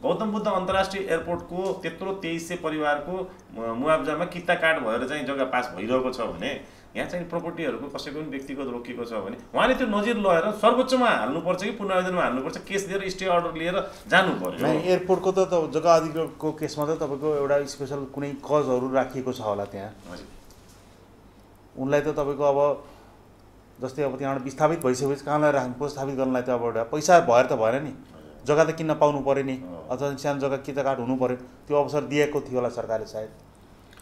गौतम बुद्ध अन्तर्राष्ट्रिय एयरपोर्टको त्यत्रो 2300 परिवारको मुआब्जामा कित्ताकाट भएर चाहिँ जग्गा पास भइरहेको छ भने यहाँ चाहिँ प्रपर्टीहरूको कसैको पनि व्यक्तिगत रोकिएको छ भने उहाँले त्यो नजिर लगेर सर्वोच्चमा हाल्नुपर्छ कि पुनरावेदनमा हाल्नुपर्छ, केस दिएर स्टे अर्डर लिएर जानु पर्यो। एयरपोर्टको त जग्गा अधिग्रहणको केसमा त तपाईँको एउटा स्पेसल कुनै कजहरू राखिएको छ होला त्यहाँ, उनलाई त तपाईँको अब जस्तै अब त्यहाँबाट विस्थापित भइसकेपछि कहाँलाई राख्नु, प्रस्थापित गर्नलाई त अब एउटा पैसा भएर त भएन नि, जग्गा त किन्न पाउनु पऱ्यो नि, अथवा सानो जग्गा कित्ताकाट हुनु पऱ्यो, त्यो अवसर दिएको थियो होला सरकारले सायद,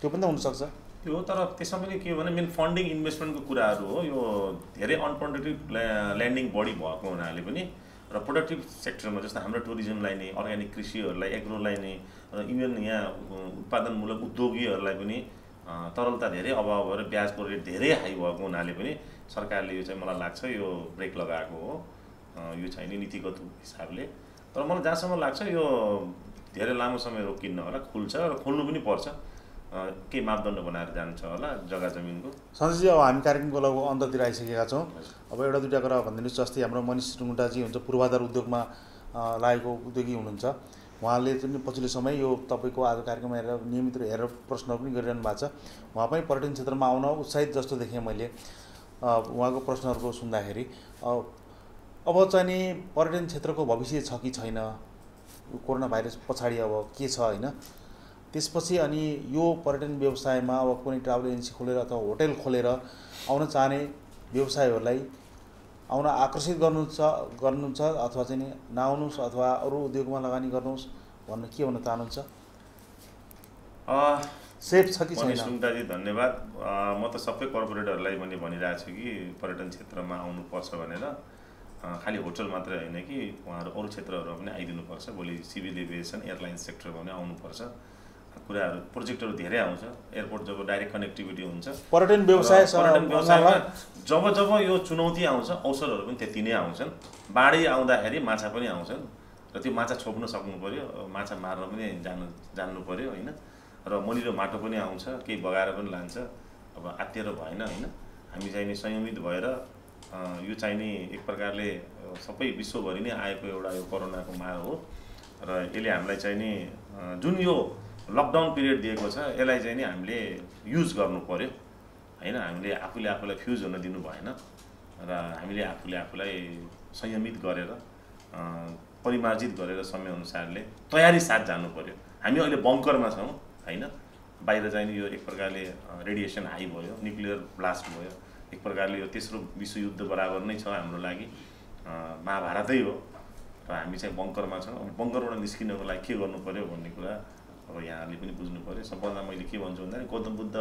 त्यो पनि त हुनसक्छ त्यो। तर त्यसमा पनि के हो भने मेन फन्डिङ इन्भेस्टमेन्टको कुराहरू हो। यो धेरै अनप्रोडक्टिभ ल्यान्डिङ बढी भएको हुनाले पनि र प्रोडक्टिभ सेक्टरमा जस्तो हाम्रो टुरिज्मलाई नै, अर्ग्यानिक कृषिहरूलाई, एग्रोलाई नै, र इभन यहाँ उत्पादनमूलक उद्योगीहरूलाई पनि तरलता धेरै अभाव भएर ब्याजको रेट धेरै हाई भएको हुनाले पनि सरकारले यो चाहिँ मलाई लाग्छ यो ब्रेक लगाएको हो, यो चाहिँ नि नीतिगत हिसाबले। तर मलाई जहाँसम्म लाग्छ यो धेरै लामो समय रोकिन्न होला, खुल्छ र खोल्नु पनि पर्छ, केही मापदण्ड बनाएर जान्छ होला जग्गा जमिनको। सञ्जयजी, अब हामी कार्यक्रमको लगभग अन्ततिर आइसकेका छौँ। अब एउटा दुईवटा कुरा भनिदिनुहोस्, जस्तै हाम्रो मनिष रुङ्गटाजी हुन्छ, पूर्वाधार उद्योगमा लागेको उद्योगी हुनुहुन्छ, उहाँले पनि पछिल्लो समय यो तपाईँको आज कार्यक्रम हेरेर नियमित हेरेर प्रश्नहरू पनि गरिरहनु भएको छ। उहाँ पनि पर्यटन क्षेत्रमा आउन उत्साहित जस्तो देखेँ मैले उहाँको प्रश्नहरूको सुन्दाखेरि। अब चाहिँ नि पर्यटन क्षेत्रको भविष्य छ कि छैन, कोरोना भाइरस पछाडि अब के छ हैन, त्यसपछि अनि यो पर्यटन व्यवसायमा अब कुनै ट्राभल एजेन्सी खोलेर अथवा होटल खोलेर आउन चाहने व्यवसायहरूलाई आउन आकर्षित गर्नुहुन्छ अथवा चाहिँ नि नआउनुहोस् अथवा अरू उद्योगमा लगानी गर्नुहोस् भन्न के भन्न चाहनुहुन्छ? सेफ छ कि छैन? सुन्दाजी धन्यवाद। म त सबै कर्पोरेटहरूलाई पनि भनिरहेको छु कि पर्यटन क्षेत्रमा आउनुपर्छ भनेर, खालि होटल मात्रै होइन कि उहाँहरू अरू क्षेत्रहरू पनि आइदिनुपर्छ। भोलि सिभिल एभिएसन, एयरलाइन्स सेक्टरमा पनि आउनुपर्छ। कुराहरू प्रोजेक्टहरू धेरै आउँछ, एयरपोर्ट जब डाइरेक्ट कनेक्टिभिटी हुन्छ, पर्यटन व्यवसायमा जब जब यो चुनौती आउँछ अवसरहरू पनि त्यति नै आउँछन्। बाढी आउँदाखेरि माछा पनि आउँछन् र त्यो माछा छोप्न सक्नु पर्यो, माछा मार्न पनि जान्नु पर्यो हैन, र मलिलो माटो पनि आउँछ, केही बगाएर पनि लान्छ। अब आत्तिएर भएन हैन, हामी चाहिँ नि संयमित भएर यो चाहिँ नि एक प्रकारले सबै विश्वभरि नै आएको एउटा यो कोरोनाको मार हो र यसले हामीलाई चाहिँ नि जुन यो लकडाउन पिरियड दिएको छ यसलाई चाहिँ नि हामीले युज गर्नु पर्यो हैन। हामीले आफूलाई फ्युज हुन दिनु भएन र हामीले आफूलाई संयमित गरेर परिमार्जित गरेर समयअनुसारले तयारी साथ जानु पर्यो। हामी अहिले बङ्करमा छौँ हैन, बाहिर चाहिँ नि यो एक प्रकारले रेडिएसन हाई भयो, न्युक्लियर ब्लास्ट भयो, एक प्रकारले यो तेस्रो विश्वयुद्ध बराबर नै छ हाम्रो लागि, महाभारतै हो र हामी चाहिँ बङ्करमा छौँ। अब बङ्करबाट निस्किनको लागि के गर्नु पर्यो भन्ने कुरा अब यहाँहरूले पनि बुझ्नु पर्यो। सबभन्दा मैले के भन्छु भन्दाखेरि गौतम बुद्ध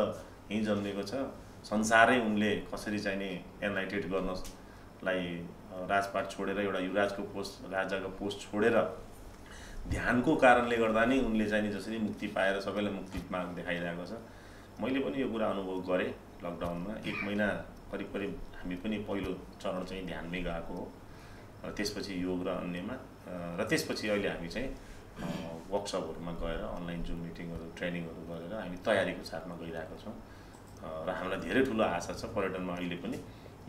यहीँ जन्मेको छ, संसारै उनले कसरी चाहिँ नि एनलाइटेड गर्नलाई राजपाट छोडेर एउटा युवराजको पोस्ट, राजाको पोस्ट छोडेर ध्यानको कारणले गर्दा नै उनले चाहिँ नि जसरी मुक्ति पाएर सबैलाई मुक्ति मार्ग देखाइरहेको छ। मैले पनि यो कुरा अनुभव गरेँ लकडाउनमा। 1 महिना करिब हामी पनि पहिलो चरण चाहिँ ध्यानमै गएको हो र त्यसपछि योग र अन्यमा र त्यसपछि अहिले हामी चाहिँ वर्कसपहरूमा गएर अनलाइन जुम मिटिङहरू ट्रेनिङहरू गरेर हामी तयारीको साथमा गइरहेको छौँ र हामीलाई धेरै ठुलो आशा छ पर्यटनमा। अहिले पनि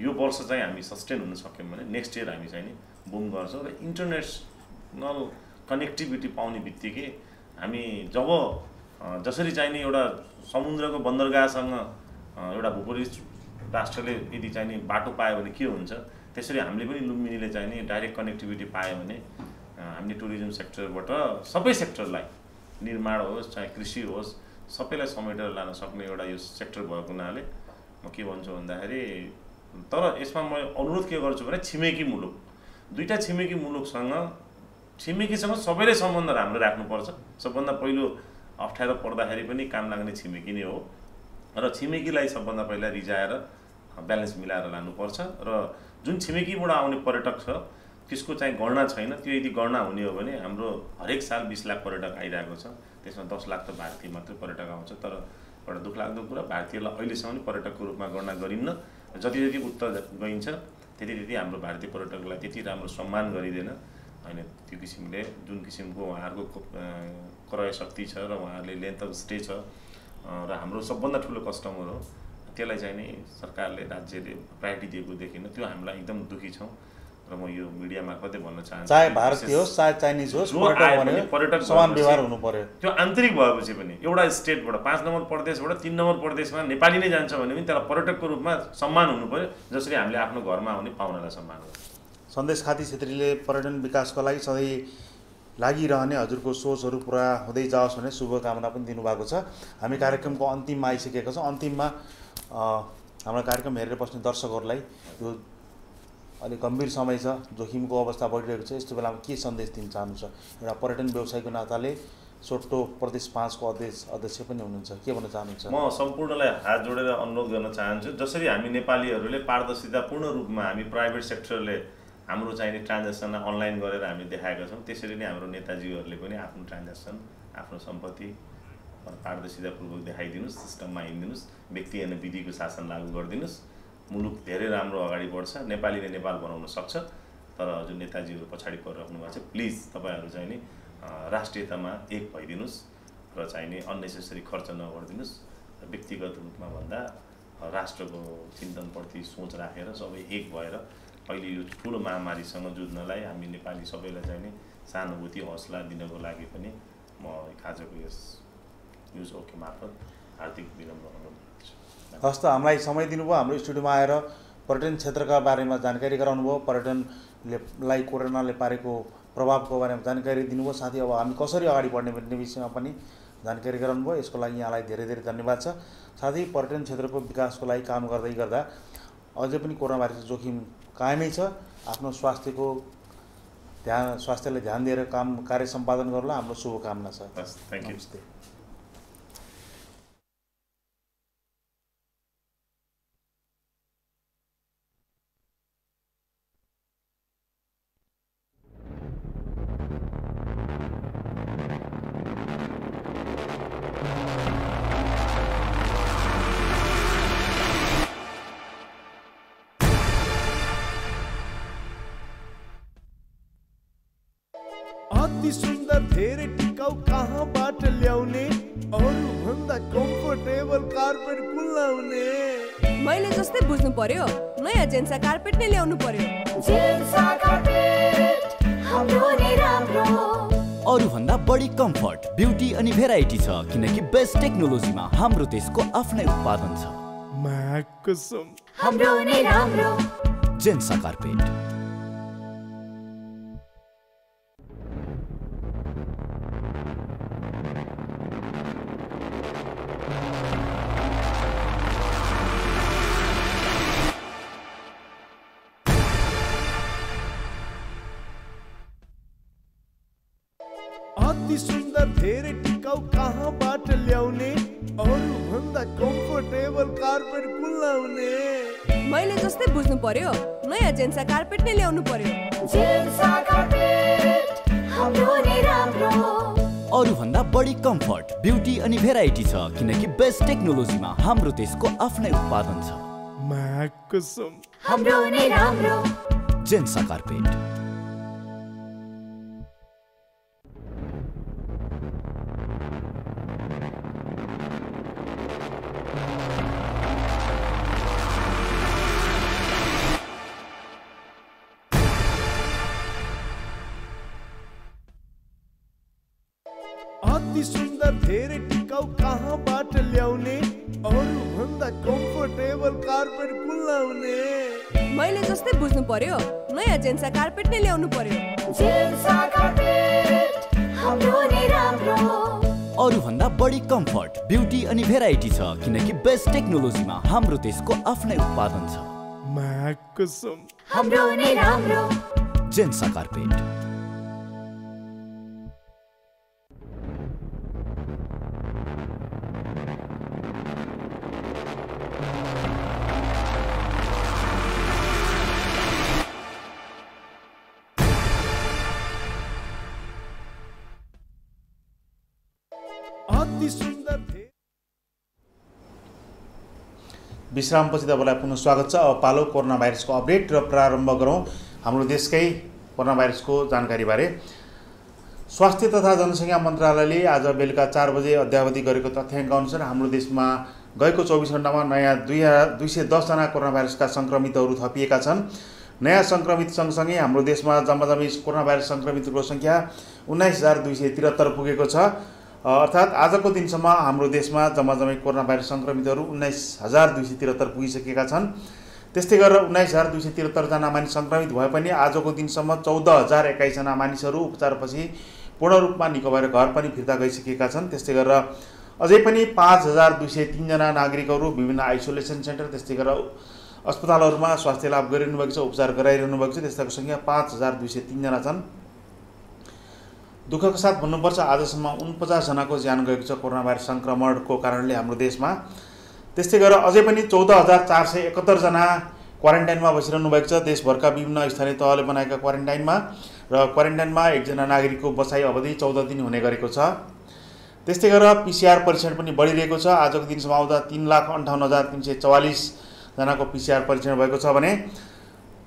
यो वर्ष चाहिँ हामी सस्टेन हुन सक्यौँ भने नेक्स्ट इयर हामी चाहिँ नि बुम गर्छौँ र इन्टरनेसनल कनेक्टिभिटी पाउने बित्तिकै हामी जब जसरी चाहिँ नि एउटा समुद्रको बन्दरगाहसँग एउटा भूपरिस राष्ट्रले यदि चाहिँ नि बाटो पायो भने के हुन्छ, त्यसरी हामीले पनि लुम्बिनीले चाहिँ नि डाइरेक्ट कनेक्टिभिटी पायो भने हामीले टुरिज्म सेक्टरबाट सबै सेक्टरलाई निर्माण होस् चाहे कृषि होस् सबैलाई समेटेर लान सक्ने एउटा यो सेक्टर भएको हुनाले म के भन्छु भन्दाखेरि, तर यसमा म अनुरोध के गर्छु भने छिमेकी मुलुक दुईटा छिमेकी मुलुकसँग छिमेकीसँग सबैले सम्बन्ध राम्रो राख्नुपर्छ। सबभन्दा पहिलो अप्ठ्यारो पर्दाखेरि पनि काम लाग्ने छिमेकी नै हो र छिमेकीलाई सबभन्दा पहिला रिजाएर ब्यालेन्स मिलाएर लानुपर्छ र जुन छिमेकीबाट आउने पर्यटक छ त्यसको चाहिँ गणना छैन। त्यो यदि गणना हुने हो भने हाम्रो हरेक साल 20 लाख पर्यटक आइरहेको छ, त्यसमा 10 लाख त भारतीय मात्र पर्यटक आउँछ। तर एउटा दुःखलाग्दो कुरा पर्यटकलाई अहिलेसम्म पर्यटकको रूपमा गणना गरिन्न। जति जति उत्तर गइन्छ त्यति त्यति हाम्रो भारतीय पर्यटकलाई त्यति राम्रो सम्मान गरिँदैन। होइन त्यो किसिमले जुन किसिमको उहाँहरूको क्रय शक्ति छ र उहाँहरूले लेन्थ अफ स्टे छ र हाम्रो सबभन्दा ठुलो कस्टमर हो, त्यसलाई चाहिँ नि सरकारले राज्यले प्रायोरिटी दिएको देखिन। त्यो हामीलाई एकदम दुःखी छौँ र म यो मिडिया मार्फतै भन्न चाहन्छु, चाहे भारतीय होस् चाहे चाइनिज होस् पर्यटक समान व्यवहार हुनु पर्यो। त्यो आन्तरिक भएपछि पनि एउटा स्टेटबाट 5 नम्बर प्रदेशबाट 3 नम्बर प्रदेशमा नेपाली नै जान्छ भने पनि त्यसलाई पर्यटकको रूपमा सम्मान हुनु पर्यो, जसरी हामीले आफ्नो घरमा आउने पाहुनालाई सम्मान गर्छौँ। सन्देश खाती छेत्रीले पर्यटन विकासको लागि सधैँ लागिरहने हजुरको सोचहरू पुरा हुँदै जाओस् भन्ने शुभकामना पनि दिनुभएको छ। हामी कार्यक्रमको अन्तिममा आइसकेका छौँ। अन्तिममा हाम्रो कार्यक्रम हेरेर बस्ने दर्शकहरूलाई यो अलिक गम्भीर समय छ, जोखिमको अवस्था बढिरहेको छ, यस्तो बेलामा के सन्देश दिन चाहनुहुन्छ? एउटा पर्यटन व्यवसायको नाताले सोटो प्रदेश 5 को अध्यक्ष पनि हुनुहुन्छ, के भन्न चाहनुहुन्छ? म सम्पूर्णलाई हात जोडेर अनुरोध गर्न चाहन्छु, जसरी हामी नेपालीहरूले पारदर्शितापूर्ण रूपमा हामी प्राइभेट सेक्टरले हाम्रो चाहिने ट्रान्ज्याक्सन अनलाइन गरेर हामी देखाएका छौँ, त्यसरी नै हाम्रो नेताजीहरूले पनि आफ्नो ट्रान्ज्याक्सन आफ्नो सम्पत्ति पारदर्शितापूर्वक देखाइदिनुहोस्, सिस्टममा हिँडिदिनुहोस्, व्यक्ति होइन विधिको शासन लागू गरिदिनुहोस्। मुलुक धेरै राम्रो अगाडि बढ्छ, नेपालीले नेपाल बनाउन सक्छ। तर हजुर नेताजीहरू पछाडि परिराख्नु भएको छ, प्लिज तपाईँहरू चाहिँ नि राष्ट्रियतामा एक भइदिनुहोस् र चाहिँ नि अननेसेसरी खर्च नगरिदिनुहोस्। व्यक्तिगत रूपमा भन्दा राष्ट्रको चिन्तनप्रति सोच राखेर सबै एक भएर अहिले यो ठुलो महामारीसँग जुझ्नलाई हामी नेपाली सबैलाई चाहिँ नि सहानुभूति हौसला दिनको लागि पनि म आजको यस न्युज ओके मार्फत हार्दिक विनम्र अनुरोध गर्छु। हस् त, हामीलाई समय दिनुभयो, हाम्रो स्टुडियोमा आएर पर्यटन क्षेत्रका बारेमा जानकारी गराउनुभयो, पर्यटनलाई कोरोनाले पारेको प्रभावको बारेमा जानकारी दिनुभयो, साथै अब हामी कसरी अगाडि बढ्ने भन्ने विषयमा पनि जानकारी गराउनुभयो। यसको लागि यहाँलाई धेरै धेरै धन्यवाद छ। साथै पर्यटन क्षेत्रको विकासको लागि काम गर्दै गर्दा अझै पनि कोरोना भाइरसको जोखिम कायमै छ। आफ्नो स्वास्थ्यलाई ध्यान दिएर कार्य सम्पादन गर्नुलाई हाम्रो शुभकामना छ। Thank you. नमस्ते। अति सुन्दर धेरै टिकाउ कहाँबाट ल्याउने, अरू भन्दा कम्फर्टेबल कार्पेट कुलाउने? मैले जस्तै बुझ्नु पर्यो, नयाँ जेन्सा कार्पेट नै ल्याउनु पर्यो। जेन्सा कार्पेट हाम्रो नै राम्रो। अरूभन्दा बढी कम्फर्ट, ब्युटी अनि भेराइटी छ, किनकि बेस्ट टेक्नोलोजीमा हाम्रो देशको आफ्नै उत्पादन छ। कसम हाम्रो नै राम्रो। जेन्सा कार्पेट। अति सुन्दर धेरै टिकाउ कहाँबाट ल्याउने, अरू भन्दा कम्फर्टेबल कार्पेट कुलाउने? मैले जस्तै बुझ्नु पर्यो, नयाँ जेन्सा कार्पेट नै ल्याउनु पर्यो। जेन्सा कार्पेट हाम्रो नै राम्रो। अरूभन्दा बढी कम्फर्ट, ब्युटी अनि भेराइटी छ किनकि बेस्ट टेक्नोलोजीमा हाम्रो देशको आफ्नै उत्पादन छ। कसम हाम्रो नै राम्रो जेन्सा कार्पेट। अति सुन्दर धेरै टिकाउ कहाँबाट ल्याउने, अरू भन्दा कम्फर्टेबल कार्पेट कुलाउने। मैले जस्तै बुझ्नु पर्यो, नयाँ जेन्सा कार्पेट नै ल्याउनु पर्यो। जेन्सा कार्पेट हाम्रो नै राम्रो अरूभन्दा बढी कम्फर्ट, ब्युटी अनि भेराइटी छ किनकि बेस्ट टेक्नोलोजीमा हाम्रो देशको आफ्नै उत्पादन छ। कसम हाम्रो नै राम्रो जेन्सा कार्पेट। अति सुन्दर विश्रामपछि तपाईँलाई पुनः स्वागत छ। अब पालो कोरोना भाइरसको अपडेट र प्रारम्भ गरौँ हाम्रो देशकै कोरोना भाइरसको जानकारीबारे। स्वास्थ्य तथा जनसङ्ख्या मन्त्रालयले आज बेलुका 4 बजे अद्यावधि गरेको तथ्याङ्क अनुसार हाम्रो देशमा गएको 24 घण्टामा नयाँ 210 जना कोरोना भाइरसका सङ्क्रमितहरू थपिएका छन्। नयाँ सङ्क्रमित सँगसँगै हाम्रो देशमा जम्माजम्मी कोरोना भाइरस सङ्क्रमितहरूको सङ्ख्या 19,273 पुगेको छ। अर्थात् आजको दिनसम्म हाम्रो देशमा जम्माजम्मी कोरोना भाइरस सङ्क्रमितहरू 19,273 पुगिसकेका छन्। त्यस्तै गरेर 19,273 जना मानिस सङ्क्रमित भए पनि आजको दिनसम्म 14,021 जना मानिसहरू उपचारपछि पूर्ण रूपमा निको भएर घर पनि फिर्ता गइसकेका छन्। त्यस्तै गरेर अझै पनि 5,203 जना नागरिकहरू विभिन्न आइसोलेसन सेन्टर त्यस्तै गरेर अस्पतालहरूमा स्वास्थ्य लाभ गरिरहनु भएको छ, उपचार गराइरहनु भएको छ। त्यस्ताको सङ्ख्या 5,203 जना छन्। दुःखको साथ भन्नुपर्छ आजसम्म 49 जनाको ज्यान गएको छ कोरोना भाइरस सङ्क्रमणको कारणले हाम्रो देशमा। त्यस्तै गरेर अझै पनि 14,471 जना क्वारेन्टाइनमा बसिरहनु भएको छ देशभरका विभिन्न स्थानीय तहले बनाएका क्वारेन्टाइनमा। र क्वारेन्टाइनमा एकजना नागरिकको बसाइ अवधि 14 दिन हुने गरेको छ। त्यस्तै गरेर पिसिआर परीक्षण पनि बढिरहेको छ। आजको दिनसम्म आउँदा 3,58,344 जनाको पिसिआर परीक्षण भएको छ भने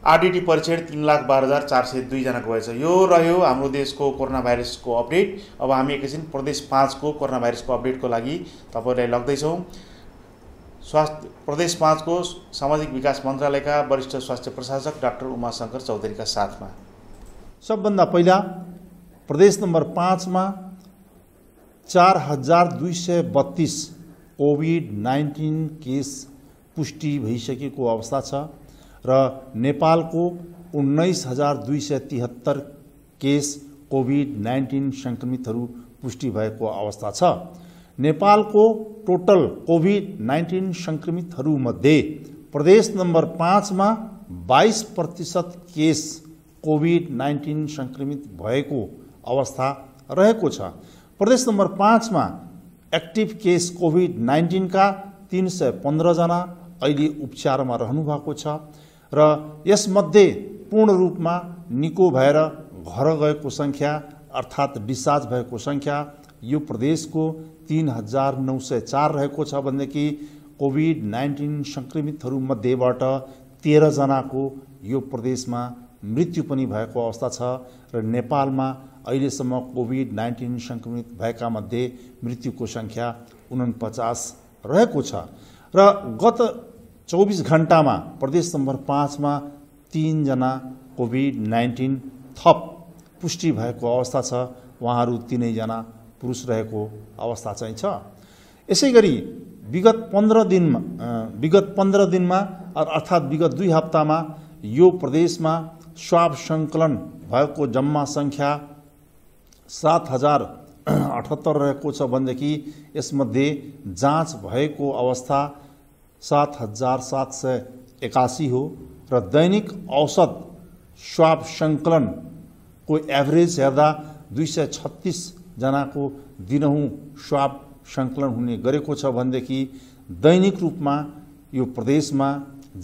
आरडिटी परीक्षण 3,12,402 जनाको भएछ। यो रह्यो हाम्रो देशको कोरोना भाइरसको अपडेट। अब हामी एकैछिन प्रदेश 5 को कोरोना भाइरसको अपडेटको लागि तपाईँलाई लग्दैछौँ। प्रदेश 5 को सामाजिक विकास मन्त्रालयका वरिष्ठ स्वास्थ्य प्रशासक डाक्टर उमाशङ्कर चौधरीका साथमा। सबभन्दा पहिला प्रदेश नम्बर 5 मा 4,232 कोभिड-19 केस पुष्टि भइसकेको अवस्था छ र नेपालको 19,273 केस कोभिड-19 सङ्क्रमितहरू पुष्टि भएको अवस्था छ। नेपालको टोटल कोभिड-19 सङ्क्रमितहरूमध्ये प्रदेश नम्बर 5 मा 22% केस कोभिड-19 सङ्क्रमित भएको अवस्था रहेको छ। प्रदेश नम्बर 5 मा एक्टिभ केस कोभिड-19 का 315 जना अहिले उपचारमा रहनु भएको छ र यसमध्ये पूर्ण रूपमा निको भएर घर गएको सङ्ख्या अर्थात् डिस्चार्ज भएको सङ्ख्या यो प्रदेशको 3,904 रहेको छ भनेदेखि कोभिड-19 सङ्क्रमितहरूमध्येबाट 13 जनाको यो प्रदेशमा मृत्यु पनि भएको अवस्था छ र नेपालमा अहिलेसम्म कोभिड-19 सङ्क्रमित भएका मध्ये मृत्युको सङ्ख्या 49 रहेको छ र गत 24 घण्टामा प्रदेश नम्बर 5 मा 3 जना कोभिड-19 थप पुष्टि भएको अवस्था छ। उहाँहरू 3 जना पुरुष रहेको अवस्था चाहिँ छ। यसै गरी विगत 15 दिनमा अर्थात् विगत 2 हप्तामा यो प्रदेशमा स्वाब सङ्कलन भएको जम्मा सङ्ख्या 7,078 रहेको छ भनेदेखि यसमध्ये जाँच भएको अवस्था 7,781 हो र दैनिक औसत स्वाब सङ्कलनको एभरेज हेर्दा 236 जनाको दिनहुँ स्वाब सङ्कलन हुने गरेको छ भनेदेखि दैनिक रूपमा यो प्रदेशमा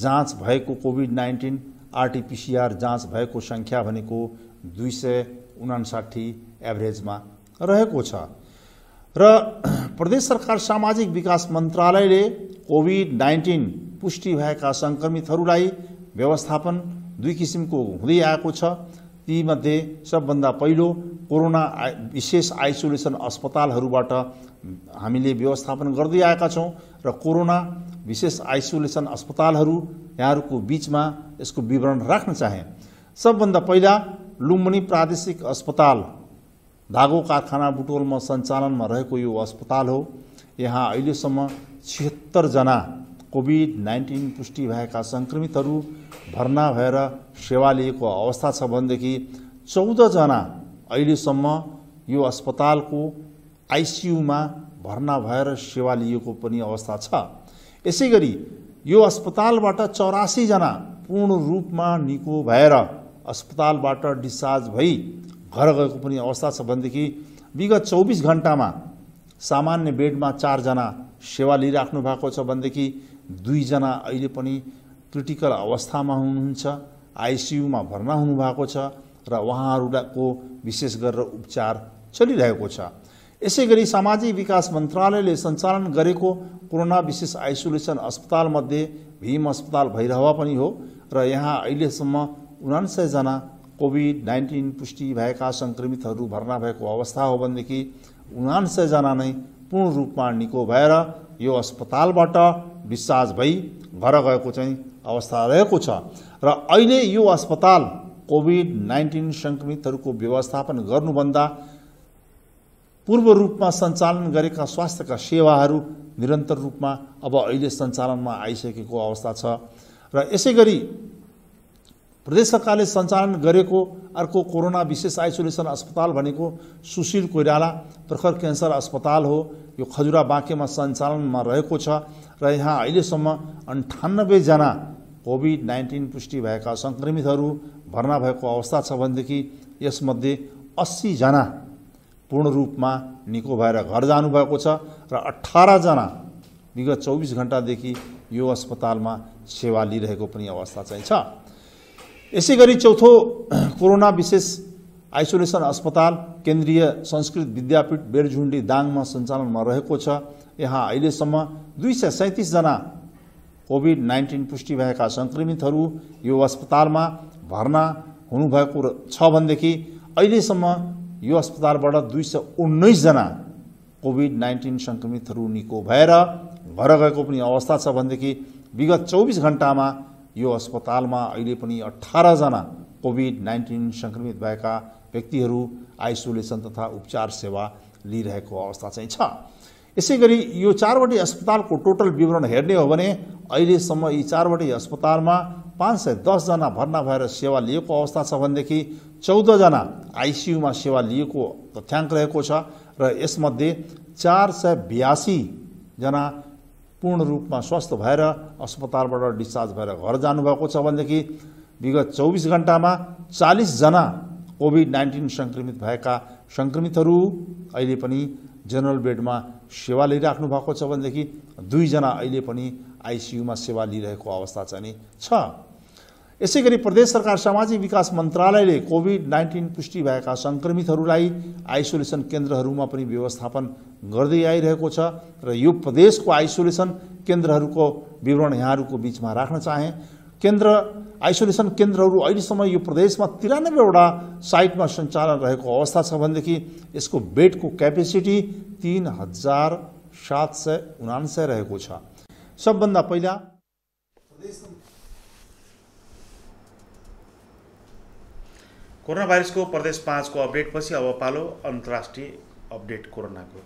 जाँच भएको कोभिड-19 आरटीपीसीआर जाँच भएको सङ्ख्या भनेको 259 एभरेजमा रहेको छ र प्रदेश सरकार सामाजिक विकास मन्त्रालयले कोभिड-19 पुष्टि भएका सङ्क्रमितहरूलाई व्यवस्थापन दुई किसिमको हुँदै आएको छ। तीमध्ये सबभन्दा पहिलो कोरोना विशेष आइसोलेसन अस्पतालहरूबाट हामीले व्यवस्थापन गर्दै आएका छौँ र कोरोना विशेष आइसोलेसन अस्पतालहरू यहाँहरूको बिचमा यसको विवरण राख्न चाहे। सबभन्दा पहिला लुम्बिनी प्रादेशिक अस्पताल धागो कारखाना बुटोलमा सञ्चालनमा रहेको यो अस्पताल हो। यहाँ अहिलेसम्म 76 जना कोभिड-19 पुष्टि भएका सङ्क्रमितहरू भर्ना भएर सेवा लिएको अवस्था छ भनेदेखि 14 जना अहिलेसम्म यो अस्पतालको आइसियुमा भर्ना भएर सेवा लिएको पनि अवस्था छ। यसै गरी यो अस्पतालबाट 84 जना पूर्ण रूपमा निको भएर अस्पतालबाट डिस्चार्ज भई घर गएको पनि अवस्था छ भनेदेखि विगत 24 घण्टामा सामान्य बेडमा 4 जना सेवा लिइराख्नु भएको छ भनेदेखि 2 जना अहिले पनि क्रिटिकल अवस्थामा हुनुहुन्छ, आइसियुमा भर्ना हुनुभएको छ र उहाँहरूको विशेष गरेर उपचार चलिरहेको छ। यसै गरी सामाजिक विकास मन्त्रालयले सञ्चालन गरेको कोरोना विशेष आइसोलेसन अस्पतालमध्ये भीम अस्पताल भैरहवा पनि हो र यहाँ अहिलेसम्म 99 जना कोभिड-19 पुष्टि भएका सङ्क्रमितहरू भर्ना भएको अवस्था हो भनेदेखि 99 जना नै पूर्ण रूपमा निको भएर यो अस्पतालबाट डिस्चार्ज भई घर गएको चाहिँ अवस्था रहेको छ र अहिले यो अस्पताल कोभिड-19 सङ्क्रमितहरूको व्यवस्थापन गर्नुभन्दा पूर्व रूपमा सञ्चालन गरेका स्वास्थ्यका सेवाहरू निरन्तर रूपमा अब अहिले सञ्चालनमा आइसकेको अवस्था छ र यसै गरी प्रदेश सरकारले सञ्चालन गरेको अर्को कोरोना विशेष आइसोलेसन अस्पताल भनेको सुशील कोइराला प्रखर क्यान्सर अस्पताल हो। यो खजुरा बाँकेमा सञ्चालनमा रहेको छ र यहाँ अहिलेसम्म 98 जना कोभिड-19 पुष्टि भएका सङ्क्रमितहरू भर्ना भएको अवस्था छ भनेदेखि यसमध्ये 80 जना पूर्ण रूपमा निको भएर घर जानुभएको छ र 18 जना विगत 24 घण्टादेखि यो अस्पतालमा सेवा लिइरहेको पनि अवस्था चाहिँ छ। यसै गरी चौथो कोरोना विशेष आइसोलेसन अस्पताल केन्द्रीय संस्कृत विद्यापीठ बेरझुन्डी दाङमा सञ्चालनमा रहेको छ। यहाँ अहिलेसम्म 237 जना कोभिड-19 पुष्टि भएका सङ्क्रमितहरू यो अस्पतालमा भर्ना हुनुभएको छ भनेदेखि अहिलेसम्म यो अस्पतालबाट 219 जना कोभिड-19 सङ्क्रमितहरू निको भएर घर गएको पनि अवस्था छ भनेदेखि विगत 24 घण्टामा यो अस्पतालमा अहिले पनि 18 जना कोभिड-19 सङ्क्रमित भएका व्यक्तिहरू आइसोलेसन तथा उपचार सेवा लिइरहेको अवस्था चाहिँ छ। यसै गरी यो 4वटै अस्पतालको टोटल विवरण हेर्ने हो भने अहिलेसम्म यी 4वटै अस्पतालमा 510 जना भर्ना भएर सेवा लिएको अवस्था छ भनेदेखि 14 जना आइसियुमा सेवा लिएको तथ्याङ्क रहेको छ र यसमध्ये 482 जना पूर्ण रूपमा स्वस्थ भएर अस्पतालबाट डिस्चार्ज भएर घर जानुभएको छ भनेदेखि विगत 24 घण्टामा 40 जना कोभिड-19 सङ्क्रमित भएका सङ्क्रमितहरू अहिले पनि जनरल बेडमा सेवा लिइराख्नु भएको छ भनेदेखि 2 जना अहिले पनि आइसियुमा सेवा लिइरहेको अवस्था चाहिँ छ। यसै गरी प्रदेश सरकार सामाजिक विकास मन्त्रालयले कोभिड-19 पुष्टि भएका सङ्क्रमितहरूलाई आइसोलेसन केन्द्रहरूमा पनि व्यवस्थापन गर्दै आइरहेको छ र यो प्रदेशको आइसोलेसन केन्द्रहरूको विवरण यहाँहरूको बिचमा राख्न चाहे। केन्द्र आइसोलेसन केन्द्रहरू अहिलेसम्म यो प्रदेशमा 93 वटा साइटमा सञ्चालन रहेको अवस्था छ भनेदेखि यसको बेडको क्यापेसिटी 3779 रहेको छ। सबभन्दा पहिला कोरोना भाइरसको प्रदेश 5 को अपडेट पछि अब पालो अन्तर्राष्ट्रिय अपडेट कोरोनाको।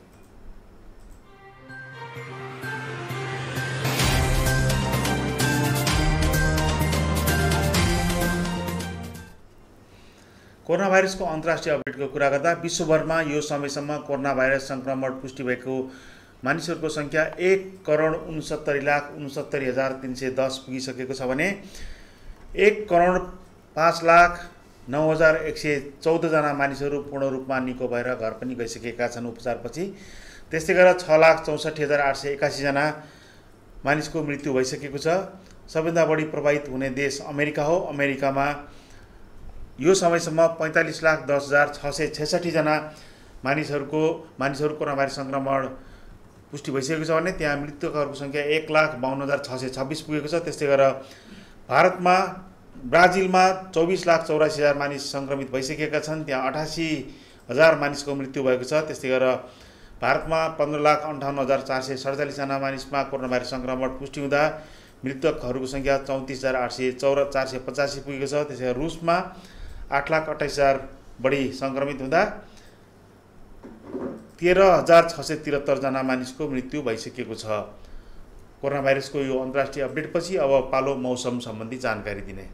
कोरोना भाइरसको अन्तर्राष्ट्रिय अपडेटको कुरा गर्दा विश्वभरमा यो समयसम्म कोरोना भाइरस सङ्क्रमण पुष्टि भएको मानिसहरूको सङ्ख्या 1,69,69,310 पुगिसकेको छ भने 1,05,09,114 जना मानिसहरू पूर्ण रूपमा निको भएर घर पनि गइसकेका छन् उपचारपछि। त्यस्तै गरेर 6,64,881 जना मानिसको मृत्यु भइसकेको छ। सबैभन्दा बढी प्रभावित हुने देश अमेरिका हो। अमेरिकामा यो समयसम्म 45,10,666 जना मानिसहरू कोरोना भाइरस सङ्क्रमण पुष्टि भइसकेको छ भने त्यहाँ मृतकहरूको सङ्ख्या 1,52,626 पुगेको छ। त्यस्तै गरेर भारतमा ब्राजिलमा 24,84,000 मानिस सङ्क्रमित भइसकेका छन्, त्यहाँ 88,000 मानिसको मृत्यु भएको छ। त्यस्तै गरेर भारतमा 15,58,447 जना मानिसमा कोरोना भाइरस सङ्क्रमण पुष्टि हुँदा मृतकहरूको सङ्ख्या 34,485 पुगेको छ। त्यसै गरी रुसमा 8,28,000 बढी सङ्क्रमित हुँदा 13,673 जना मानिसको मृत्यु भइसकेको छ। कोरोना भाइरसको यो अन्तर्राष्ट्रिय अपडेटपछि अब पालो मौसम सम्बन्धी जानकारी दिने।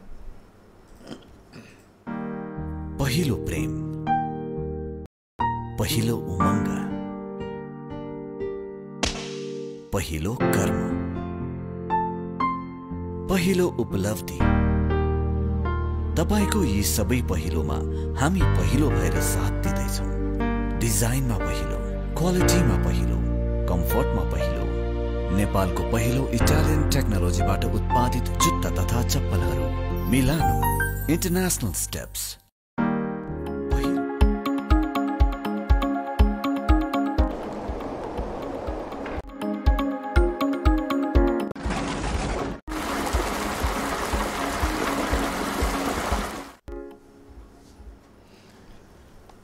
पहिलो प्रेम, पहिलो उमङ्ग, पहिलो कर्म, पहिलो उपलब्धि। तपाईको यी सबै पहिलोमा हामी पहिलो भएर साथ दिँदैछौँ। डिजाइनमा पहिलो, क्वालिटीमा पहिलो, कम्फर्टमा पहिलो। नेपालको पहिलो इटालियन टेक्नोलोजीबाट उत्पादित जुत्ता तथा चप्पलहरू मिलानो इन्टरनेसनल स्टेप्स।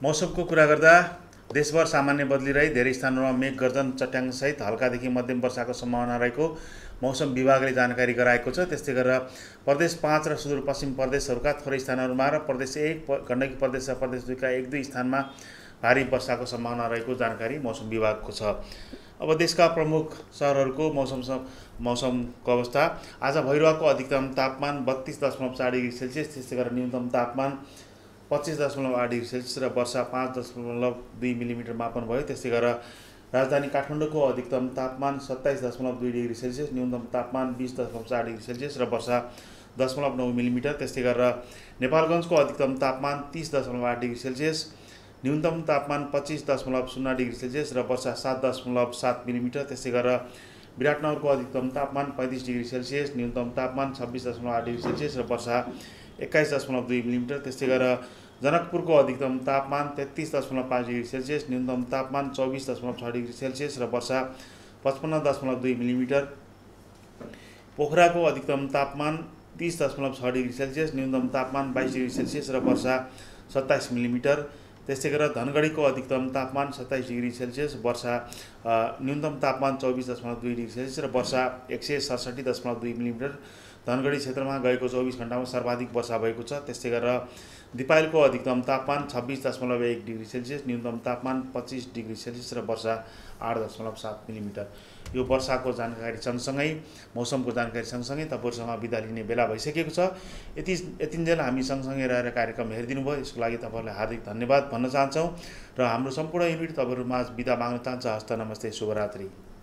मौसमको कुरा गर्दा देशभर सामान्य बदली रही धेरै स्थानहरूमा मेघ गर्जन चट्याङसहित हल्कादेखि मध्यम वर्षाको सम्भावना रहेको मौसम विभागले जानकारी गराएको छ। त्यस्तै गरेर प्रदेश 5 र सुदूरपश्चिम प्रदेशहरूका थोरै स्थानहरूमा र प्रदेश 1 गण्डकी प्रदेश र प्रदेश 2 का 1-2 स्थानमा भारी वर्षाको सम्भावना रहेको जानकारी मौसम विभागको छ। अब देशका प्रमुख सहरहरूको मौसमको अवस्था। आज भैरवाको अधिकतम तापमान 32.4 डिग्री सेल्सियस, त्यस्तै गरेर न्यूनतम तापमान 25.8 डिग्री सेल्सियस र वर्षा 5.2 मिलिमिटर मापन भयो। त्यस्तै गरेर राजधानी काठमाडौँको अधिकतम तापमान 27.2 डिग्री सेल्सियस, न्यूनतम तापमान 20.4 डिग्री सेल्सियस र वर्षा 10.9 मिलिमिटर। त्यस्तै गरेर नेपालगञ्जको अधिकतम तापमान 30.8 डिग्री सेल्सियस, न्यूनतम तापमान 25.0 डिग्री सेल्सियस र वर्षा 7.7 मिलिमिटर। त्यस्तै गरेर विराटनगरको अधिकतम तापमान 35 डिग्री सेल्सियस, न्यूनतम तापमान 26.8 डिग्री सेल्सियस र वर्षा 21.2 मिलिमिटर। त्यस्तै गरेर जनकपुरको अधिकतम तापमान 33.5 डिग्री सेल्सियस, न्यूनतम तापमान 24.6 डिग्री सेल्सियस र वर्षा 55.2 मिलिमिटर। पोखराको अधिकतम तापमान 30.6 डिग्री सेल्सियस, न्यूनतम तापमान 22 डिग्री सेल्सियस र वर्षा 27 मिलिमिटर। त्यस्तै गरेर धनगढीको अधिकतम तापमान 27 डिग्री सेल्सियस, वर्षा न्यूनतम तापमान 24.2 डिग्री सेल्सियस र वर्षा 167.2 मिलिमिटर। धनगढी क्षेत्रमा गएको 24 घण्टामा सर्वाधिक वर्षा भएको छ। त्यस्तै गरेर दिपायलको अधिकतम तापमान 26.1 डिग्री सेल्सियस, न्यूनतम तापमान 25 डिग्री सेल्सियस र वर्षा 8.7 मिलिमिटर। यो वर्षाको जानकारी सँगसँगै मौसमको जानकारी सँगसँगै तपाईँहरूसँग बिदा लिने बेला भइसकेको छ। यतिन्जेल हामी सँगसँगै रहेर कार्यक्रम हेरिदिनु भयो, यसको लागि तपाईँहरूलाई हार्दिक धन्यवाद भन्न चाहन्छौँ र हाम्रो सम्पूर्ण युनिट तपाईँहरूमाझ बिदा माग्न चाहन्छ। हस्त नमस्ते, शुभरात्रि।